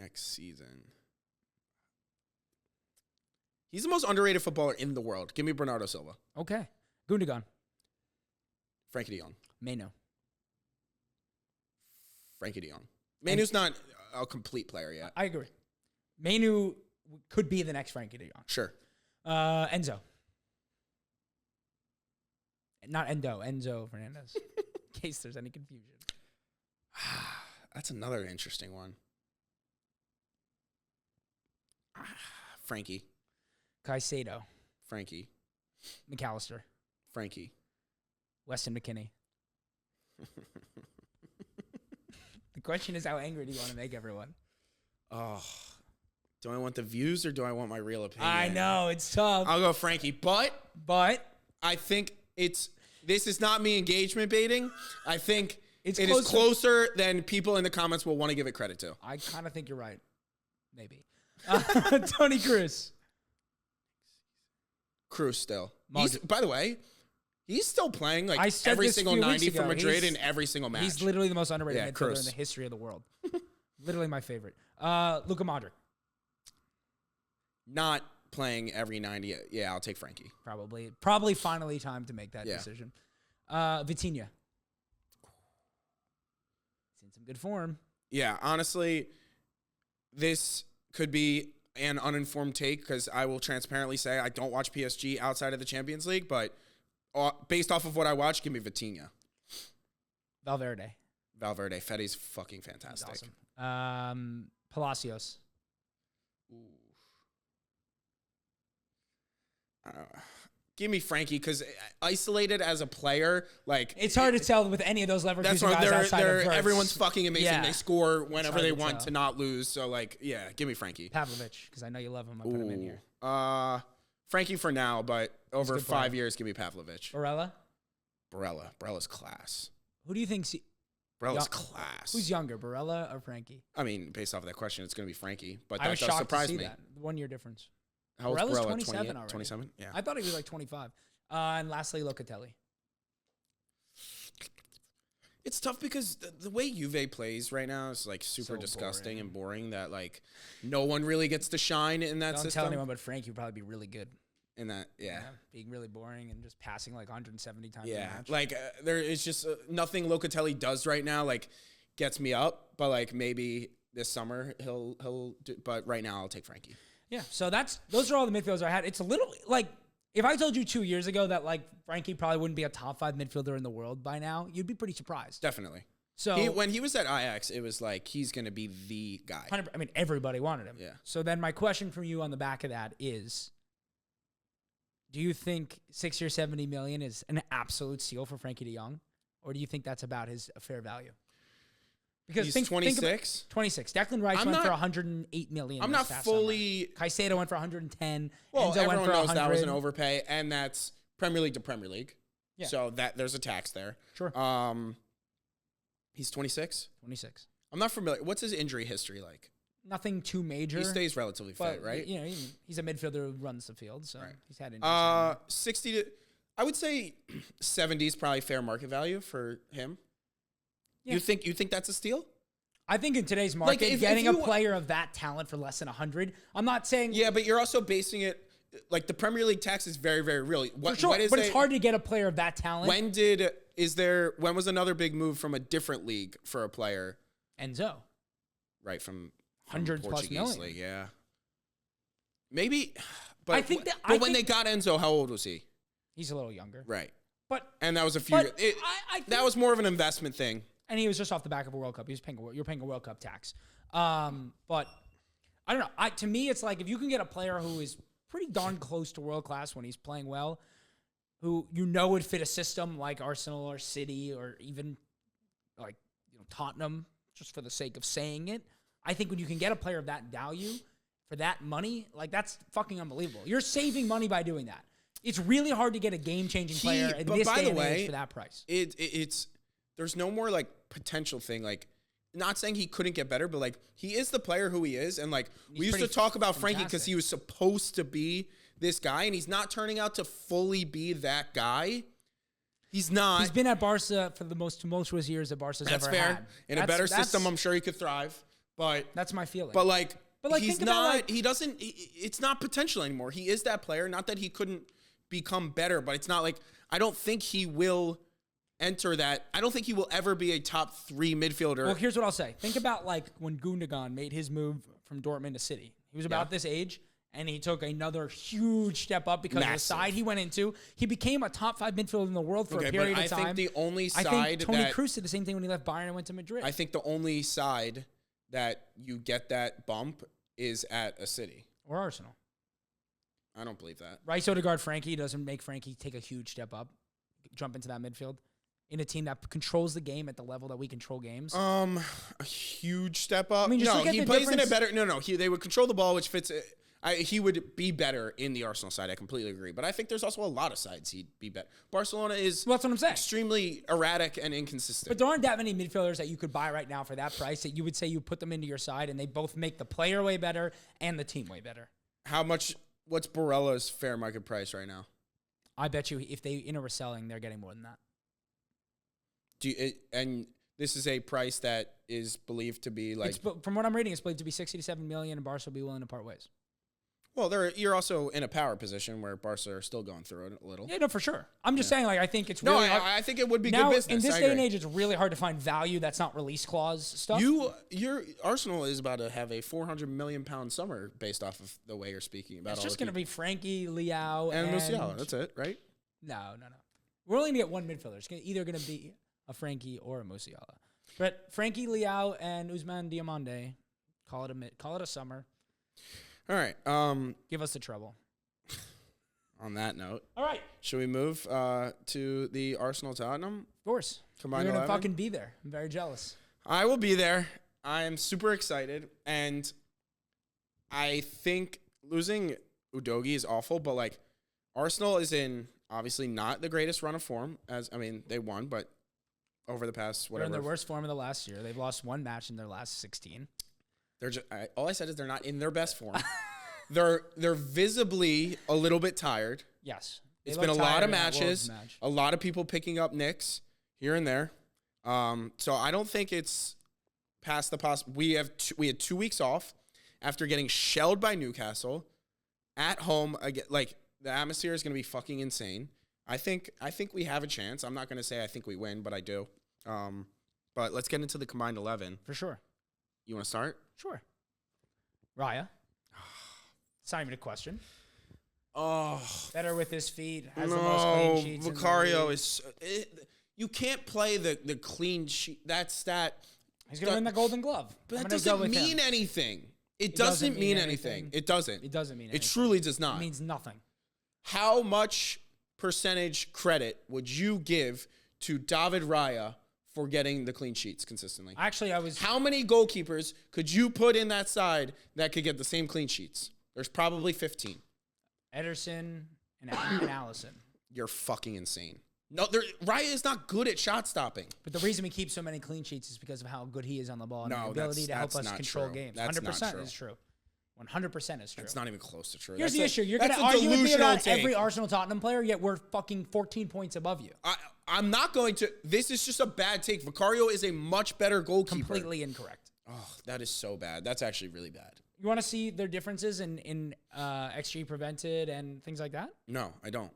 Next season. He's the most underrated footballer in the world. Give me Bernardo Silva. Okay. Gundogan. Frankie de Jong. Meno. Frankie de Jong. Manu's not a complete player yet. I agree. Menu could be the next Frankie de Jong. Sure. Enzo. Not Endo. Enzo Fernandez. In case there's any confusion. That's another interesting one. Frankie. Caicedo. Frankie. McAllister. Frankie. Weston McKinney. The question is, how angry do you want to make everyone? Oh, do I want the views or do I want my real opinion? I know, it's tough. I'll go Frankie, but But I think this is not me engagement baiting. I think it closer. is closer than people in the comments will want to give it credit to. I kind of think you're right. Maybe. Tony Cruz. Cruz still. By the way, he's still playing like I said every this a single few weeks 90 for ago. Madrid in every single match. He's literally the most underrated midfielder Cruz. in the history of the world. Literally my favorite. Luka Modric. Not playing every 90. Yeah, I'll take Frankie. Probably finally time to make that decision. Vitinha. He's in some good form. Yeah, honestly, this could be an uninformed take because I will transparently say I don't watch PSG outside of the Champions League, but based off of what I watch, give me Vitinha. Valverde. Fetty's fucking fantastic. He's awesome. Palacios. Give me Frankie because isolated as a player, like it's hard to tell with any of those Leverkusen that's guys outside of Wirtz. everyone's fucking amazing. Yeah. They score whenever they want tell. to not lose. So like, yeah, give me Frankie. Pavlovic, because I know you love him. I put him in here. Frankie for now, but over 5 player. years, give me Pavlovic. Barella's class. Who do you think? Barella's class. Who's younger, Barella or Frankie? I mean, based off of that question, it's going to be Frankie, but I that was does shocked surprise to see me. that 1 year difference. How old's Barella's Barella? 27 already. 27? Yeah. I thought he was like 25. And lastly, Locatelli. It's tough because the way Juve plays right now is like super So disgusting boring. and boring that like no one really gets to shine in that Don't system. tell anyone, but Frankie would probably be really good. In that, yeah. Being really boring and just passing like 170 times a Yeah, match. like there is just nothing Locatelli does right now like gets me up, but like maybe this summer he'll do, but right now I'll take Frankie. Yeah, so those are all the midfielders I had. It's a little like if I told you 2 years ago that like Frankie probably wouldn't be a top 5 midfielder in the world by now, you'd be pretty surprised. Definitely. So when he was at Ajax, it was like he's going to be the guy. I mean, everybody wanted him. Yeah. So then my question for you on the back of that is, do you think 60 or 70 million is an absolute steal for Frankie de Jong? Or do you think that's about his fair value? Because he's 26. 26. Declan Rice went for 108 million. I'm not fully. Caicedo went for 110. Well, Enzo everyone went for knows 100. that was an overpay, and that's Premier League to Premier League. Yeah. So that there's a tax there. Sure. He's 26. 26. I'm not familiar. What's his injury history like? Nothing too major. He stays relatively fit, right? You know, he's a midfielder who runs the field, so he's had injuries. 60 to, I would say 70 is probably fair market value for him. Yeah. You think that's a steal? I think in today's market, if getting a player of that talent for less than 100, I'm not saying. Yeah, but you're also basing it like the Premier League tax is very, very real. For sure, but it's hard to get a player of that talent. When was another big move from a different league for a player? Enzo. Right, from 100 plus Portuguese million. league, yeah. Maybe, but I think that. But when they got Enzo, how old was he? He's a little younger, right? And that was a few. That was more of an investment thing. And he was just off the back of a World Cup. You're paying a World Cup tax. But I don't know. To me, it's like if you can get a player who is pretty darn close to world class when he's playing well, who would fit a system like Arsenal or City or even like Tottenham, just for the sake of saying it. I think when you can get a player of that value for that money, like that's fucking unbelievable. You're saving money by doing that. It's really hard to get a game-changing player in this day and age for that price. It's there's no more like potential thing. Like, not saying he couldn't get better, but like he is the player who he is. And like we used to talk about Frankie because he was supposed to be this guy, and he's not turning out to fully be that guy. He's not. He's been at Barca for the most tumultuous years that Barca's ever had. In a better system, I'm sure he could thrive. But that's my feeling. But he's not. He doesn't. It's not potential anymore. He is that player. Not that he couldn't become better, but it's not like I don't think he will enter that. I don't think he will ever be a top 3 midfielder. Well, here's what I'll say. Think about like when Gundogan made his move from Dortmund to City. He was about this age, and he took another huge step up because of the side he went into. He became a top 5 midfielder in the world for a period of time. I think the only side I think Toni Kroos did the same thing when he left Bayern and went to Madrid. I think the only side that you get that bump is at a City. Or Arsenal. I don't believe that. Rice, Odegaard, Frankie doesn't make Frankie take a huge step up, jump into that midfield. in a team that controls the game at the level that we control games? A huge step up. I mean, just look at he the plays in difference. it better. No, they would control the ball, which fits. He would be better in the Arsenal side. I completely agree. But I think there's also a lot of sides he'd be better. Barcelona is Well, that's what I'm saying. extremely erratic and inconsistent. But there aren't that many midfielders that you could buy right now for that price that you would say you put them into your side and they both make the player way better and the team way better. What's Barella's fair market price right now? I bet you if they are selling, they're getting more than that. And this is a price that is believed to be like. From what I'm reading, it's believed to be 60 to 7 million, and Barca will be willing to part ways. Well, you're also in a power position where Barca are still going through it a little. Yeah, no, for sure. I'm just saying, like, I think it's No, really hard. I think it would be Now, good business. in this I day and agree. age, it's really hard to find value that's not release clause stuff. Your Arsenal is about to have a 400 million pound summer based off of the way you're speaking about. It's all just the going to be Frankie, Leao, and Musiala. That's it, right? No. We're only going to get one midfielder. It's either going to be a Frankie or a Musiala. But Frankie, Leao, and Ousmane Diomande, call it a summer. All right. Give us the trouble. On that note, All right. should we move to the Arsenal Tottenham? Of course. Combined You're going to 11? fucking be there. I'm very jealous. I will be there. I am super excited, and I think losing Udogie is awful, but like Arsenal is in obviously not the greatest run of form. They won, but over the past They're in whatever, their worst form of the last year. They've lost one match in their last 16. they're just. All I said is they're not in their best form. They're visibly a little bit tired. Yes. It's been a lot of matches, a lot of people picking up nicks here and there. So I don't think it's past the we had 2 weeks off after getting shelled by Newcastle at home again. Like the atmosphere is going to be fucking insane. I think we have a chance. I'm not going to say I think we win, but I do. But let's get into the combined 11. For sure. You want to start? Sure. Raya. It's not even a question. Oh, Better with his feet. Has the most clean sheets. Vicario is. You can't play the clean sheet. That stat. He's going to win the Golden Glove. But that doesn't mean anything. It doesn't mean anything. It doesn't. It doesn't mean anything. It truly does not. It means nothing. How much percentage credit would you give to David Raya for getting the clean sheets consistently? Actually, How many goalkeepers could you put in that side that could get the same clean sheets? There's probably 15. Ederson and Allison. You're fucking insane. No, Raya is not good at shot stopping. But the reason we keep so many clean sheets is because of how good he is on the ball and No, the ability to help that's us not control true. games. That's 100% not true. is true. 100% is true. It's not even close to true. Here's That's the a- issue. You're going that's to a argue with me delusional about take. every Arsenal Tottenham player, yet we're fucking 14 points above you. I'm not going to. This is just a bad take. Vicario is a much better goalkeeper. Completely incorrect. Oh, that is so bad. That's actually really bad. You want to see their differences in XG prevented and things like that? No, I don't.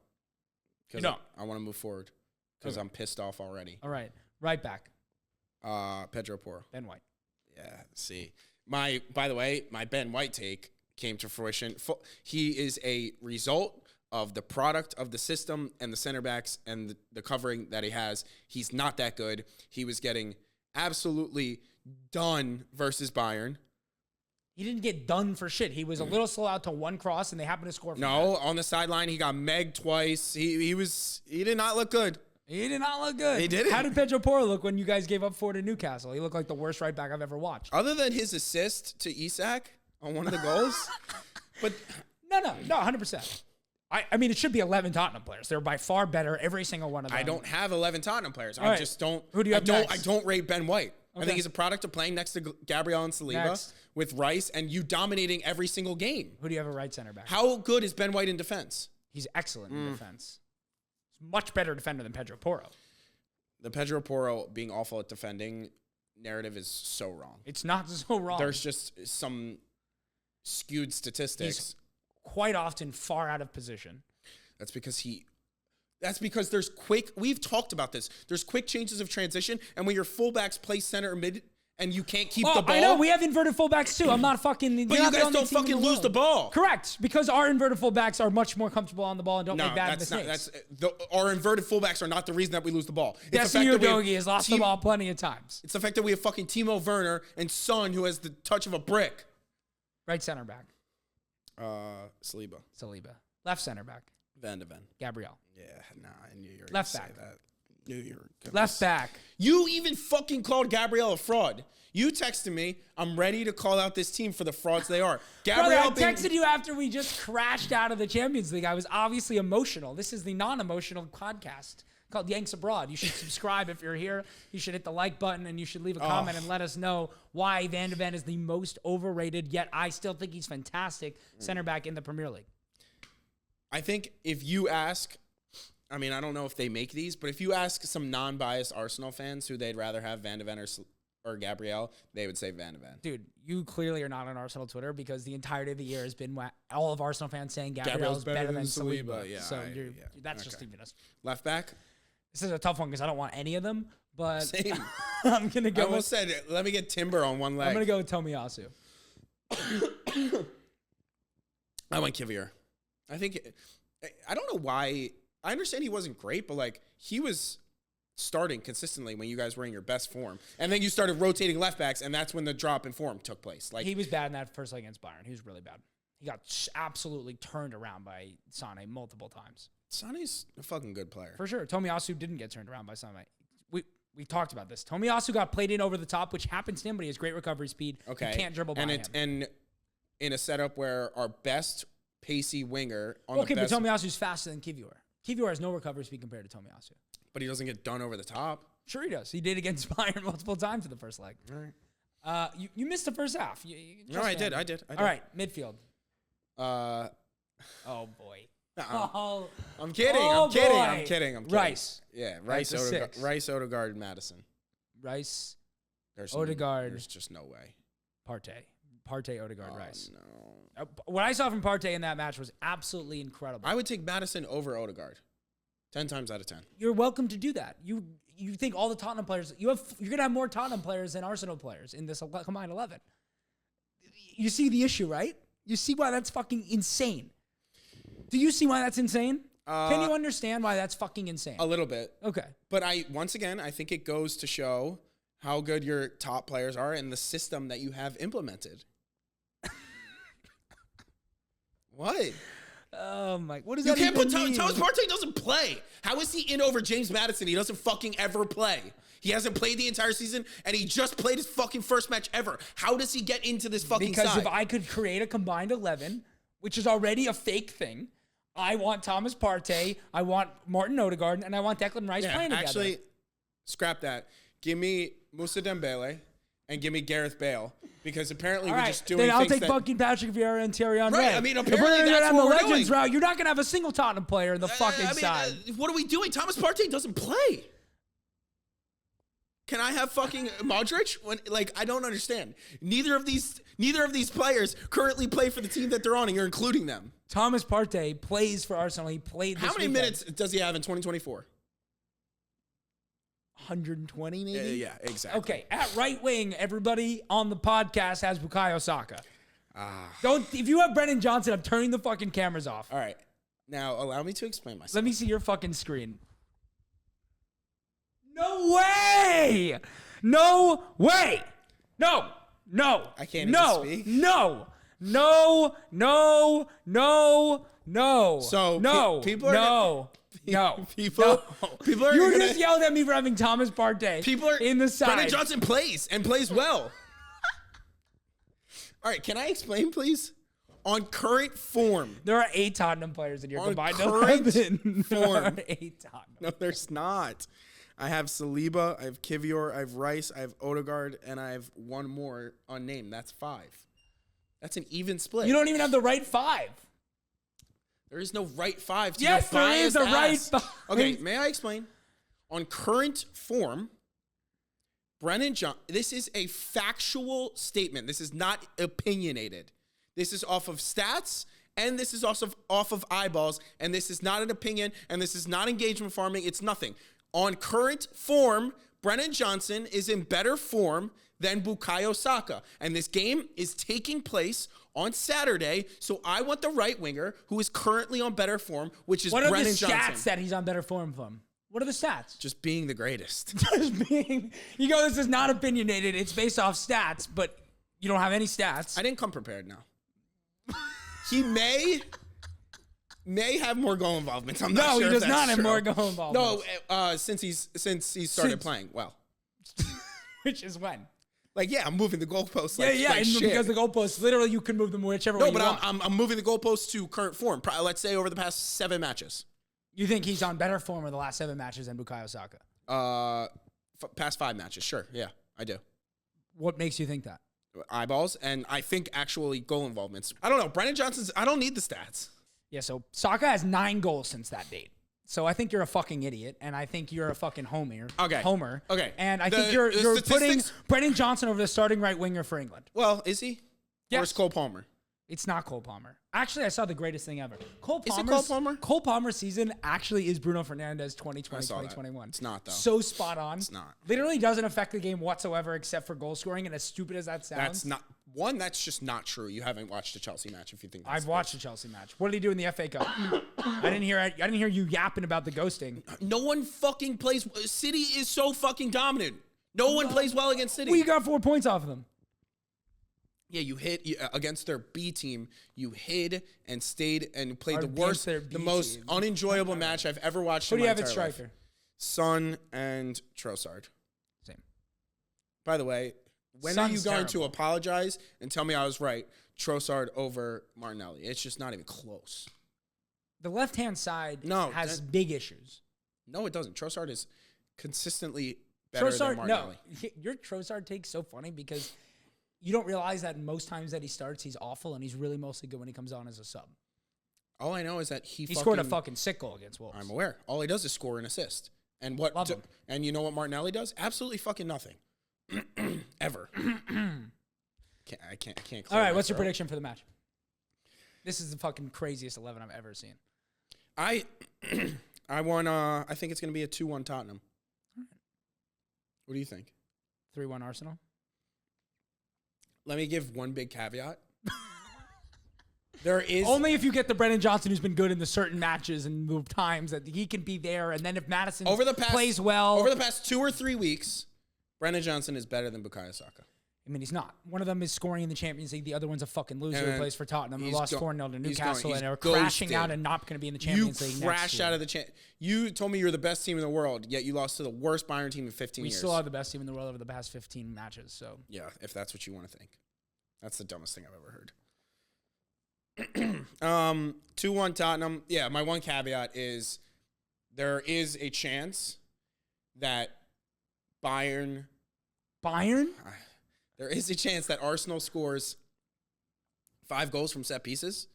You don't? I want to move forward because I'm pissed off already. All right. Right back. Pedro Porro. Ben White. Yeah, see. By the way, my Ben White take came to fruition. He is a result of the product of the system and the center backs and the covering that he has. He's not that good. He was getting absolutely done versus Bayern. He didn't get done for shit. He was a little slow out to one cross, and they happened to score from No, that. on the sideline, he got megged twice. He did not look good. He did not look good. He didn't. How did Pedro Porro look when you guys gave up 4 to Newcastle? He looked like the worst right back I've ever watched. Other than his assist to Isak on one of the goals. But No, 100%. I mean, it should be 11 Tottenham players. They're by far better, every single one of them. I don't have 11 Tottenham players. All I right. just don't. Who do you have next? I don't rate Ben White. I Okay. think he's a product of playing next to Gabriel and Saliba Next. with Rice and you dominating every single game. Who do you have a right center back? How good is Ben White in defense? He's excellent in defense. He's a much better defender than Pedro Porro. The Pedro Porro being awful at defending narrative is so wrong. It's not so wrong. There's just some skewed statistics. He's quite often far out of position. That's because there's quick. We've talked about this. There's quick changes of transition, and when your fullbacks play center or mid, and you can't keep the ball. I know we have inverted fullbacks too. I'm not fucking. But you guys don't fucking lose the ball. Correct, because our inverted fullbacks are much more comfortable on the ball and don't No, make bad that's mistakes. our inverted fullbacks are not the reason that we lose the ball. Desi Udogie has lost the ball plenty of times. It's the fact that we have fucking Timo Werner and Son, who has the touch of a brick. Right center back, Saliba. Saliba. Left center back, Van de Ven. Gabriel. Yeah, nah, I knew you were Left gonna say back. that. Left back. You even fucking called Gabriel a fraud. You texted me, I'm ready to call out this team for the frauds they are. Gabriel, I texted you after we just crashed out of the Champions League. I was obviously emotional. This is the non-emotional podcast called Yanks Abroad. You should subscribe if you're here. You should hit the like button, and you should leave a comment and let us know why Van de Ven is the most overrated, yet I still think he's fantastic center back in the Premier League. I think if you ask, I mean, I don't know if they make these, but if you ask some non-biased Arsenal fans who they'd rather have Van de Ven or Gabriel, they would say Van de Ven. Dude, you clearly are not on Arsenal Twitter because the entirety of the year has been all of Arsenal fans saying Gabriel's better than Saliba. Yeah, so that's just even us. Left back? This is a tough one because I don't want any of them, but Same. I'm going to go I almost said, let me get Timber on one leg. I'm going to go with Tomiyasu. I went Kivior. I don't know why. I understand he wasn't great, but like he was starting consistently when you guys were in your best form. And then you started rotating left backs, and that's when the drop in form took place. Like he was bad in that first leg against Bayern. He was really bad. He got absolutely turned around by Sane multiple times. Sane's a fucking good player. For sure. Tomiyasu didn't get turned around by Sane. We talked about this. Tomiyasu got played in over the top, which happens to him, but he has great recovery speed. Okay. You can't dribble by him. And in a setup where our best pacey winger on but the best... Tomiyasu's faster than Kivior. Kivior has no recovery speed compared to Tomiyasu. But he doesn't get done over the top. Sure he does. He did against Bayern multiple times in the first leg. All right. You missed the first half. No, I did. All right, midfield. Oh, boy. Oh, I'm kidding. Rice. Yeah, Rice, Odegaard, Madison. Rice, Odegaard. There's just no way. Partey, Odegaard, Rice. No. What I saw from Partey in that match was absolutely incredible. I would take Madison over Odegaard 10 times out of 10. You're welcome to do that. You think all the Tottenham players, you're going to have more Tottenham players than Arsenal players in this combined 11. You see the issue, right? You see why that's fucking insane. Do you see why that's insane? Can you understand why that's fucking insane? A little bit. Okay. But I think it goes to show how good your top players are and the system that you have implemented. What? Oh my! What does you that can't even put mean? Thomas Partey doesn't play. How is he in over James Madison? He doesn't fucking ever play. He hasn't played the entire season, and he just played his fucking first match ever. How does he get into this fucking Because side? if I could create a combined 11, which is already a fake thing, I want Thomas Partey, I want Martin Odegaard, and I want Declan Rice playing together. Actually, scrap that. Give me Moussa Dembele and give me Gareth Bale. Because apparently we're just doing things then I'll take fucking Patrick Vieira and Thierry Henry. Right, I mean, apparently that's what we're doing. Route, you're not going to have a single Tottenham player in the fucking side. What are we doing? Thomas Partey doesn't play. Can I have fucking Modric? I don't understand. Neither of these players currently play for the team that they're on, and you're including them. Thomas Partey plays for Arsenal. He played this How many weekend. minutes does he have in 2024? 120 maybe? Yeah, exactly. Okay, at right wing, everybody on the podcast has Bukayo Saka. If you have Brennan Johnson, I'm turning the fucking cameras off. All right. Now, allow me to explain myself. Let me see your fucking screen. No way! No way! No! I can't even speak. No! So, people are No. People are You gonna, just yelled at me for having Thomas Partey in the side. Brennan Johnson plays and plays well. All right, can I explain, please? On current form. There are 8 Tottenham players in your combined current 11. form. There are 8 Tottenham. No, there's not. I have Saliba, I have Kivior, I have Rice, I have Odegaard, and I have one more unnamed. That's 5. That's an even split. You don't even have the right 5. There is no right 5. To Yes, your there is a right 5. Okay, may I explain? On current form, Brennan Johnson, this is a factual statement. This is not opinionated. This is off of stats, and this is also off of eyeballs, and this is not an opinion, and this is not engagement farming. It's nothing. On current form, Brennan Johnson is in better form than Bukayo Saka. And this game is taking place on Saturday, so I want the right winger who is currently on better form, which is Brennan Johnson. What are the stats that he's on better form from? What are the stats? Just being the greatest. You go, this is not opinionated. It's based off stats, but you don't have any stats. I didn't come prepared now. He may may have more goal involvements. I'm not No, sure he if does that's not have true. more goal involvement. No, since he started playing. Well, Which is when? like, yeah, I'm moving the goalposts. Yeah, like and shit. because the goalposts, literally, you can move them whichever way No, you but want. I'm moving the goalposts to current form. Let's say over the past 7 matches. You think he's on better form in the last 7 matches than Bukayo Saka? Past 5 matches, sure. Yeah, I do. What makes you think that? Eyeballs, and I think actually goal involvements. I don't know. Brennan Johnson's, I don't need the stats. Yeah, so Saka has 9 goals since that date. So I think you're a fucking idiot, and I think you're a fucking homer. Homer. Okay. And I think you're putting Brennan Johnson over the starting right winger for England. Well, is he? Yes. Or is Cole Palmer? It's not Cole Palmer. Actually, I saw the greatest thing ever. Is it Cole Palmer? Cole Palmer's season actually is Bruno Fernandes 2020, I saw that. 2021. It's not, though. So spot on. It's not. Literally doesn't affect the game whatsoever except for goal scoring, and as stupid as that sounds. That's not. One, that's just not true. You haven't watched a Chelsea match if you think that's I've watched the Chelsea match. What did he do in the FA Cup? I didn't hear you yapping about the ghosting. No one fucking plays. City is so fucking dominant. No one plays well against City. Well, you got 4 points off of them. Yeah, you hit against their B team. You hid and stayed and played Against their B the most team. unenjoyable match I've ever watched. Who in do you my have at entire life. striker? Son and Trossard. Same. By the way, when are you going to apologize and tell me I was right? Trossard over Martinelli. It's just not even close. The left-hand side has that- big issues. No, it doesn't. Trossard is consistently better than Trossard, Martinelli. no. Your Trossard take's so funny because you don't realize that most times that he starts, he's awful, and he's really mostly good when he comes on as a sub. All I know is that he scored a fucking sick goal against Wolves. I'm aware. All he does is score and assist. And Love him. and you know what Martinelli does? Absolutely fucking nothing. Ever. I can't clear All right, my what's your throat. prediction for the match? This is the fucking craziest 11 I've ever seen. I want I think it's going to be a 2-1 Tottenham. What do you think? 3-1 Arsenal. Let me give one big caveat. There is Only if you get the Brennan Johnson who's been good in the certain matches and the times that he can be there. And then if Madison plays well. Over the past 2 or 3 weeks, Brennan Johnson is better than Bukayo Saka. I mean, he's not. One of them is scoring in the Champions League. The other one's a fucking loser And who plays for Tottenham. Who he's lost go- 4-0 to he's Newcastle going- and are he's crashing out ghosted. and not going to be in the Champions League You next crashed year. out of the You told me you were the best team in the world, yet you lost to the worst Bayern team in 15 We years. still are the best team in the world over the past 15 matches. So Yeah, if that's what you want to think. That's the dumbest thing I've ever heard. 2-1 Tottenham. Yeah, my one caveat is there is a chance that Bayern, there is a chance that Arsenal scores 5 goals from set pieces.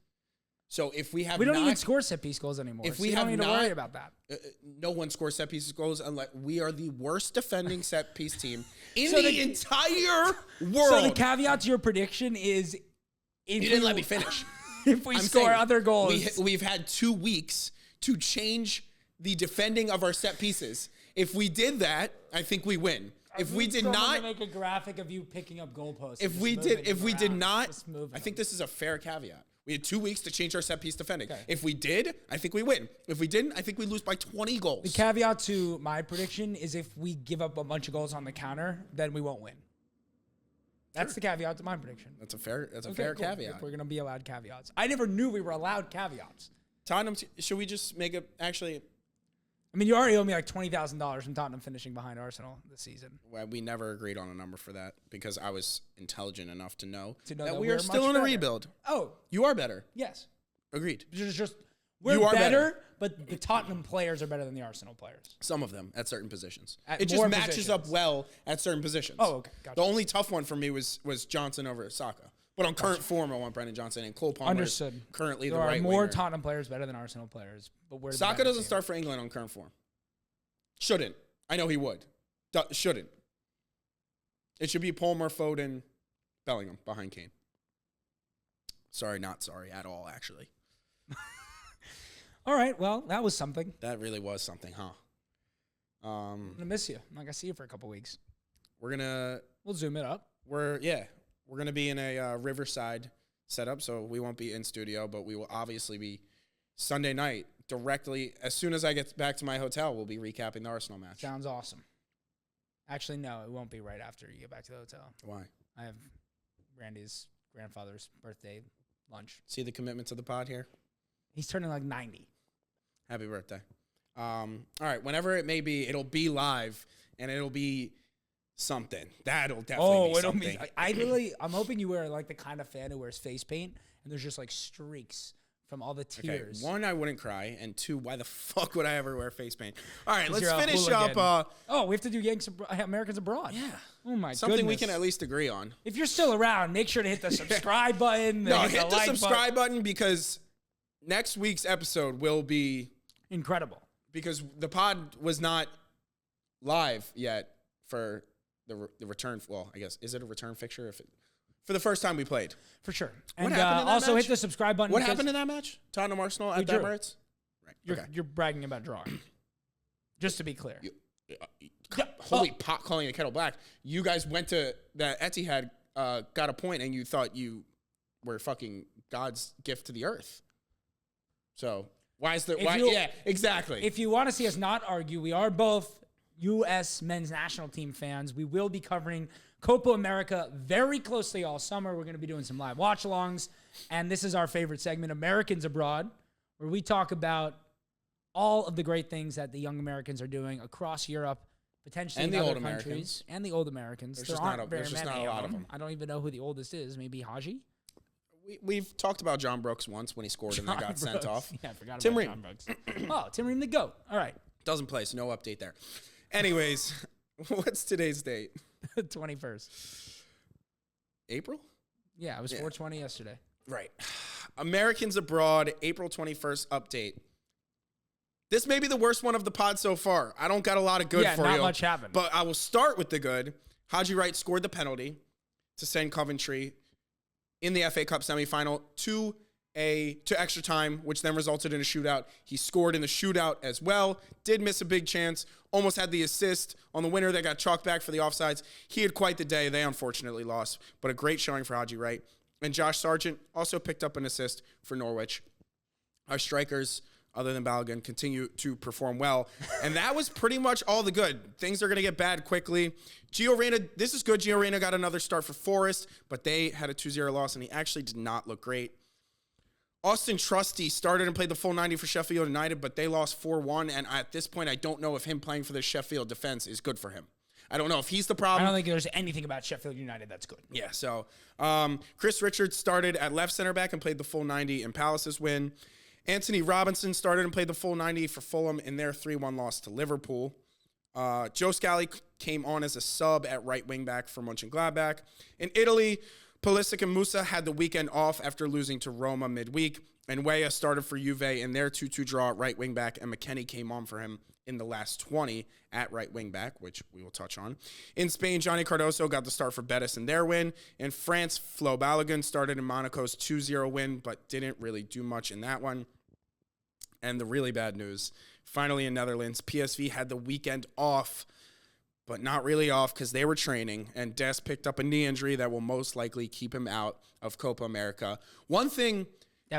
So if we have we don't even score set piece goals anymore. If So we you have don't need to not- worry about that. No one scores set pieces goals unless we are the worst defending set piece team in So the entire world. So the caveat to your prediction is You didn't let me finish. If we I'm score saying other goals. We've had 2 weeks to change the defending of our set pieces. If we did that, I think we win. If we did not, make a graphic of you picking up goalposts. if we did not, I think this is a fair caveat. We had 2 weeks to change our set piece defending. Okay. If we did, I think we win. If we didn't, I think we lose by 20 goals. The caveat to my prediction is if we give up a bunch of goals on the counter, then we won't win. That's the caveat to my prediction. That's a fair Okay, fair cool. caveat. If we're gonna be allowed caveats. I never knew we were allowed caveats. Tottenham, should we just make a actually? I mean, you already owe me like $20,000 from Tottenham finishing behind Arsenal this season. Well, we never agreed on a number for that because I was intelligent enough to know, that we we're are still much in a better. rebuild. Oh, You are better. yes. Agreed. Just we're You are better, but the Tottenham players are better than the Arsenal players. Some of them at certain positions. At It just more matches up positions. well at certain positions. Oh, okay, gotcha. The only tough one for me was Johnson over Saka. But on current form, I want Brendan Johnson and Cole Palmer. Understood. Is currently There the are right more winger. Tottenham players better than Arsenal players, but we're the Saka better doesn't team. start for England on current form. Shouldn't. I know he would. Shouldn't. It should be Palmer, Foden, Bellingham behind Kane. Sorry, not sorry at all, actually. All right, well, that was something. That really was something, huh? I'm gonna miss you. I'm not gonna see you for a couple weeks. We'll Zoom it up. We're gonna be in a Riverside setup, so we won't be in studio, but we will obviously be Sunday night directly as soon as I get back to my hotel. We'll be recapping the Arsenal match. Sounds awesome. Actually, no, it won't be right after you get back to the hotel. Why? I have Randy's grandfather's birthday lunch. See the commitment to the pod here. He's turning like 90. Happy birthday. All right, whenever it may be, it'll be live, and it'll be something. That'll definitely be something. I'm hoping you wear like the kind of fan who wears face paint, and there's just like streaks from all the tears. Okay, 1, I wouldn't cry, and 2, why the fuck would I ever wear face paint? All right, let's You're a finish hooligan. up. We have to do Americans Abroad. Yeah. Oh my Something we goodness. can at least agree on. If you're still around, make sure to hit the subscribe button. No, hit the like subscribe button because next week's episode will be incredible. Because the pod was not live yet for the return. Well, I guess, is it a return fixture? For the first time we played. For sure. What And happened in that also match? hit the subscribe button. What happened in that match? Tottenham Arsenal at the drew. Emirates? Right. You're bragging about drawing. Just to be clear. Holy pot calling a kettle black. You guys went to the Etihad, got a point, and you thought you were fucking God's gift to the earth. So why is the yeah, exactly. If you want to see us not argue, we are both U.S. men's national team fans. We will be covering Copa America very closely all summer. We're going to be doing some live watch-alongs, and this is our favorite segment, Americans Abroad, where we talk about all of the great things that the young Americans are doing across Europe, potentially And in the other old countries, Americans. and the old Americans. There's There just aren't not a- very there's just many not a lot of them. I don't even know who the oldest is. Maybe Haji? We've talked about John Brooks once when he scored and then got sent Brooks. off. Yeah, I forgot Tim about Ream. John Brooks. Oh, Tim Ream the GOAT. All right. Doesn't play, so no update there. Anyways, what's today's date? 21st. April? Yeah, it was 420 yesterday. Right. Americans Abroad, April 21st update. This may be the worst one of the pod so far. I don't got a lot of good for you. not much happened. But I will start with the good. Haji Wright scored the penalty to send Coventry in the FA Cup semifinal to extra time, which then resulted in a shootout. He scored in the shootout as well. Did miss a big chance. Almost had the assist on the winner that got chalked back for the offsides. He had quite the day. They unfortunately lost, but a great showing for Haji Wright. And Josh Sargent also picked up an assist for Norwich. Our strikers, other than Balogun, continue to perform well. And that was pretty much all the good. Things are going to get bad quickly. Gio Reyna, this is good. Gio Reyna got another start for Forest, but they had a 2-0 loss, and he actually did not look great. Austin Trusty started and played the full 90 for Sheffield United, but they lost 4-1. And at this point, I don't know if him playing for the Sheffield defense is good for him. I don't know if he's the I problem. don't think there's anything about Sheffield United that's good. Yeah, so Chris Richards started at left center back and played the full 90 in Palace's win. Anthony Robinson started and played the full 90 for Fulham in their 3-1 loss to Liverpool. Joe Scally came on as a sub at right wing back for Mönchengladbach. In Italy, Pulisic and Musa had the weekend off after losing to Roma midweek. And Weah started for Juve in their 2-2 draw at right wing back, and McKennie came on for him in the last 20 at right wing back, which we will touch on. In Spain, Johnny Cardoso got the start for Betis in their win. In France, Flo Balogun started in Monaco's 2-0 win, but didn't really do much in that one. And the really bad news, finally in Netherlands, PSV had the weekend off, but not really off because they were training, and Des picked up a knee injury that will most likely keep him out of Copa America. One thing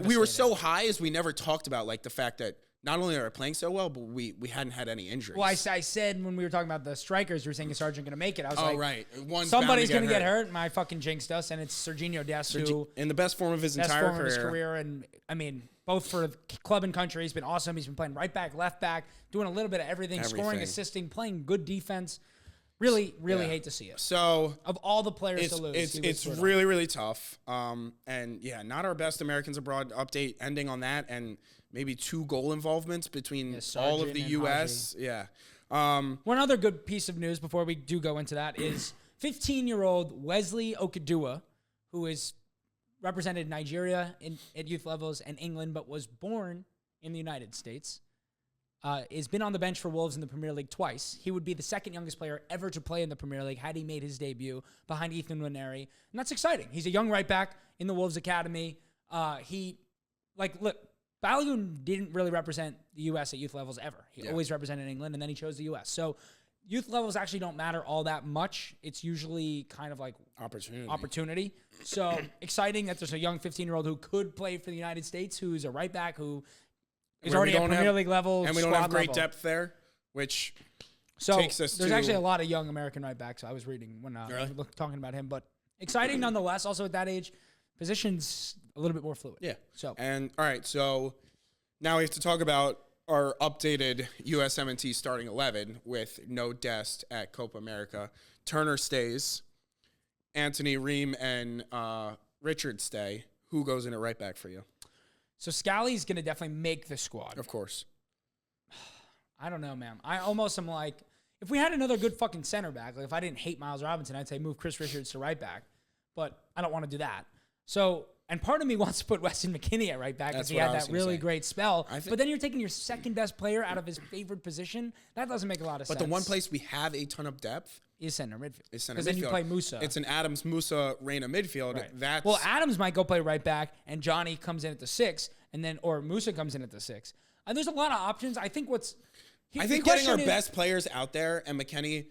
we were so high is we never talked about, like the fact that not only are we playing so well, but we hadn't had any injuries. Well, I said when we were talking about the strikers, you were saying is Sargent going to make it. I was like, right. Somebody's going to get hurt. My fucking jinxed us, and it's Serginho Dest, who in the best form of his entire form of his career. And I mean, both for the club and country, he's been awesome. He's been playing right back, left back, doing a little bit of everything. Scoring, assisting, playing good defense. Really hate to see it. So of all the players to lose, it's really, really tough. And yeah, not our best Americans Abroad update ending on that, and maybe 2 goal involvements between all of the U.S. Haji. Yeah. One other good piece of news before we do go into that is 15-year-old Wesley Okudua, who is represented Nigeria at youth levels and England, but was born in the United States. Has been on the bench for Wolves in the Premier League twice. He would be the second youngest player ever to play in the Premier League had he made his debut behind Ethan Nwaneri. And that's exciting. He's a young right back in the Wolves Academy. Look, Balogun didn't really represent the U.S. at youth levels ever. He always represented England, and then he chose the U.S. So youth levels actually don't matter all that much. It's usually kind of like opportunity. So exciting that there's a young 15-year-old who could play for the United States, who's a right back, who is already at Premier League level, and we don't have great depth there, which takes us there's actually a lot of young American right backs I was reading when talking about him, but exciting nonetheless. Also at that age, positions a little bit more fluid. Yeah. So and all right, so Now we have to talk about our updated USMNT starting 11 with no Dest at Copa America. Turner stays. Anthony Ream and Richard stay. Who goes in at right back for you? So Scally's going to definitely make the squad. Of course. I don't know, man. I almost am like, if we had another good fucking center back, like if I didn't hate Miles Robinson, I'd say move Chris Richards to right back. But I don't want to do that. So, and part of me wants to put Weston McKennie at right back because he had that really great spell. But then you're taking your second best player out of his favorite position. That doesn't make a lot of sense. But the one place we have a ton of depth is center midfield. Because then you play Musa. It's an Adams, Musa, Reyna midfield. Right. Well, Adams might go play right back, and Johnny comes in at the 6, and then or Musa comes in at the 6. And there's a lot of options. I think getting our best players out there, and McKennie,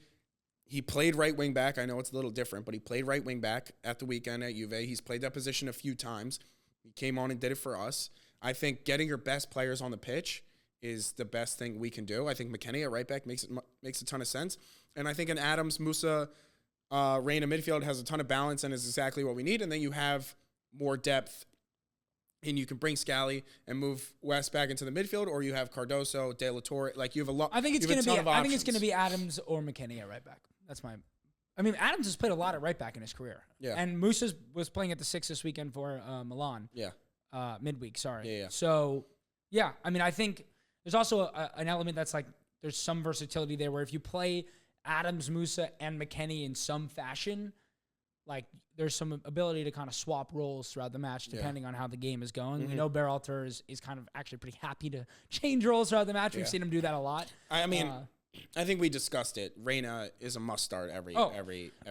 he played right wing back. I know it's a little different, but he played right wing back at the weekend at Juve. He's played that position a few times. He came on and did it for us. I think getting your best players on the pitch is the best thing we can do. I think McKennie at right back makes a ton of sense. And I think an Adams, Musa, Reyna midfield has a ton of balance and is exactly what we need. And then you have more depth, and you can bring Scally and move West back into the midfield, or you have Cardoso, De La Torre. Like, you have a lot. I think it's going to be Adams or McKennie at right back. That's my. I mean, Adams has played a lot at right back in his career. Yeah. And Musa was playing at the 6 this weekend for Milan. Yeah. Midweek, sorry. Yeah. So, yeah, I mean, I think there's also an element that's like there's some versatility there where if you play Adams, Musa, and McKennie in some fashion, like there's some ability to kind of swap roles throughout the match depending on how the game is going. Mm-hmm. We know Berhalter is kind of actually pretty happy to change roles throughout the match. We've seen him do that a lot. I mean, I think we discussed it. Reyna is a must start every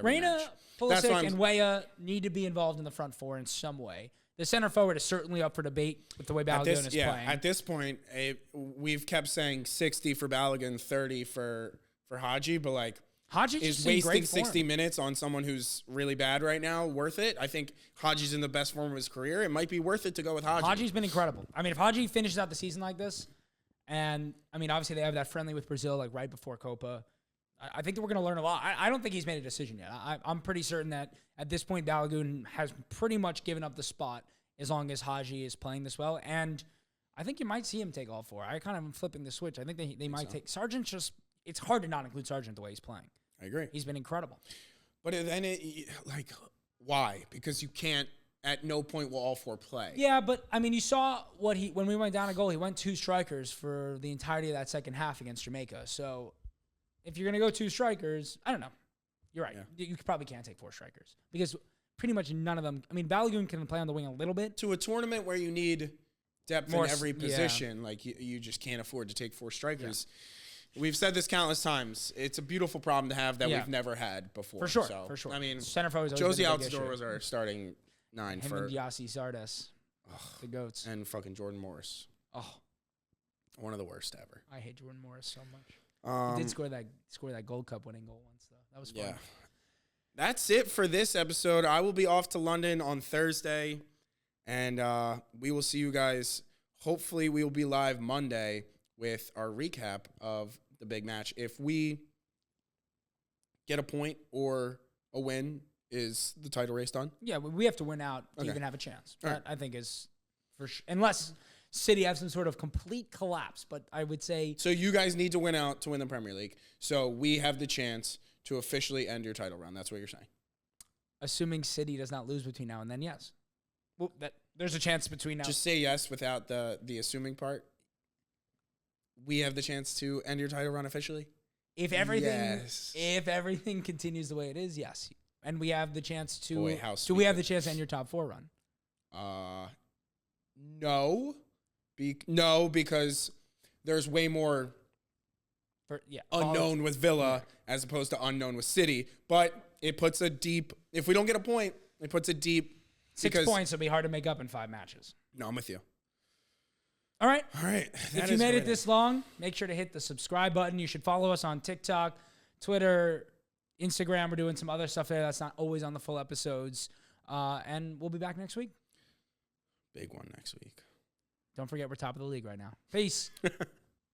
Reyna, match. Pulisic, and Weah need to be involved in the front four in some way. The center forward is certainly up for debate with the way Balogun is playing. At this point, we've kept saying 60 for Balogun, 30 for Hadji, but like Hadji is wasting 60 minutes on someone who's really bad right now worth it? I think Hadji's in the best form of his career. It might be worth it to go with Hadji. Hadji's been incredible. I mean, if Hadji finishes out the season like this, and I mean, obviously they have that friendly with Brazil like right before Copa, I think that we're going to learn a lot. I don't think he's made a decision yet. I'm pretty certain that at this point, Balogun has pretty much given up the spot as long as Hadji is playing this well. And I think you might see him take all 4. I kind of am flipping the switch. I think they might take Sargent. Just it's hard to not include Sargent the way he's playing. I agree. He's been incredible. But then why? Because you can't. At no point will all 4 play. Yeah, but I mean, you saw when we went down a goal, he went 2 strikers for the entirety of that second half against Jamaica. So if you're going to go 2 strikers, I don't know. You're right. Yeah. You probably can't take 4 strikers because pretty much none of them. I mean, Balogun can play on the wing a little bit. To a tournament where you need depth in every position, like you just can't afford to take 4 strikers. Yeah. We've said this countless times. It's a beautiful problem to have that we've never had before. For sure, so, for sure. I mean, center forward Josie Altidore was our starting 9 him for and Yassi Sardes, the goats, and fucking Jordan Morris. Oh, one of the worst ever. I hate Jordan Morris so much. He did score that Gold Cup winning goal once though. That was fun. Yeah. That's it for this episode. I will be off to London on Thursday, and we will see you guys. Hopefully, we will be live Monday with our recap of the big match. If we get a point or a win, is the title race done? Yeah, we have to win out to even have a chance. That I think is for sure. Unless City have some sort of complete collapse, but I would say. So you guys need to win out to win the Premier League. So we have the chance to officially end your title run. That's what you're saying. Assuming City does not lose between now and then, yes. Well, there's a chance between now. Just say yes without the assuming part. We have the chance to end your title run officially? If everything continues the way it is, yes. And we have the chance to. Boy, how sweet. Do we have the chance to end your top 4 run? No. No, because there's way more unknown with Villa as opposed to unknown with City. But it puts a deep. If we don't get a point, it puts a deep. 6 points will be hard to make up in 5 matches. No, I'm with you. All right. If you made it this long, make sure to hit the subscribe button. You should follow us on TikTok, Twitter, Instagram. We're doing some other stuff there that's not always on the full episodes. And we'll be back next week. Big one next week. Don't forget we're top of the league right now. Peace.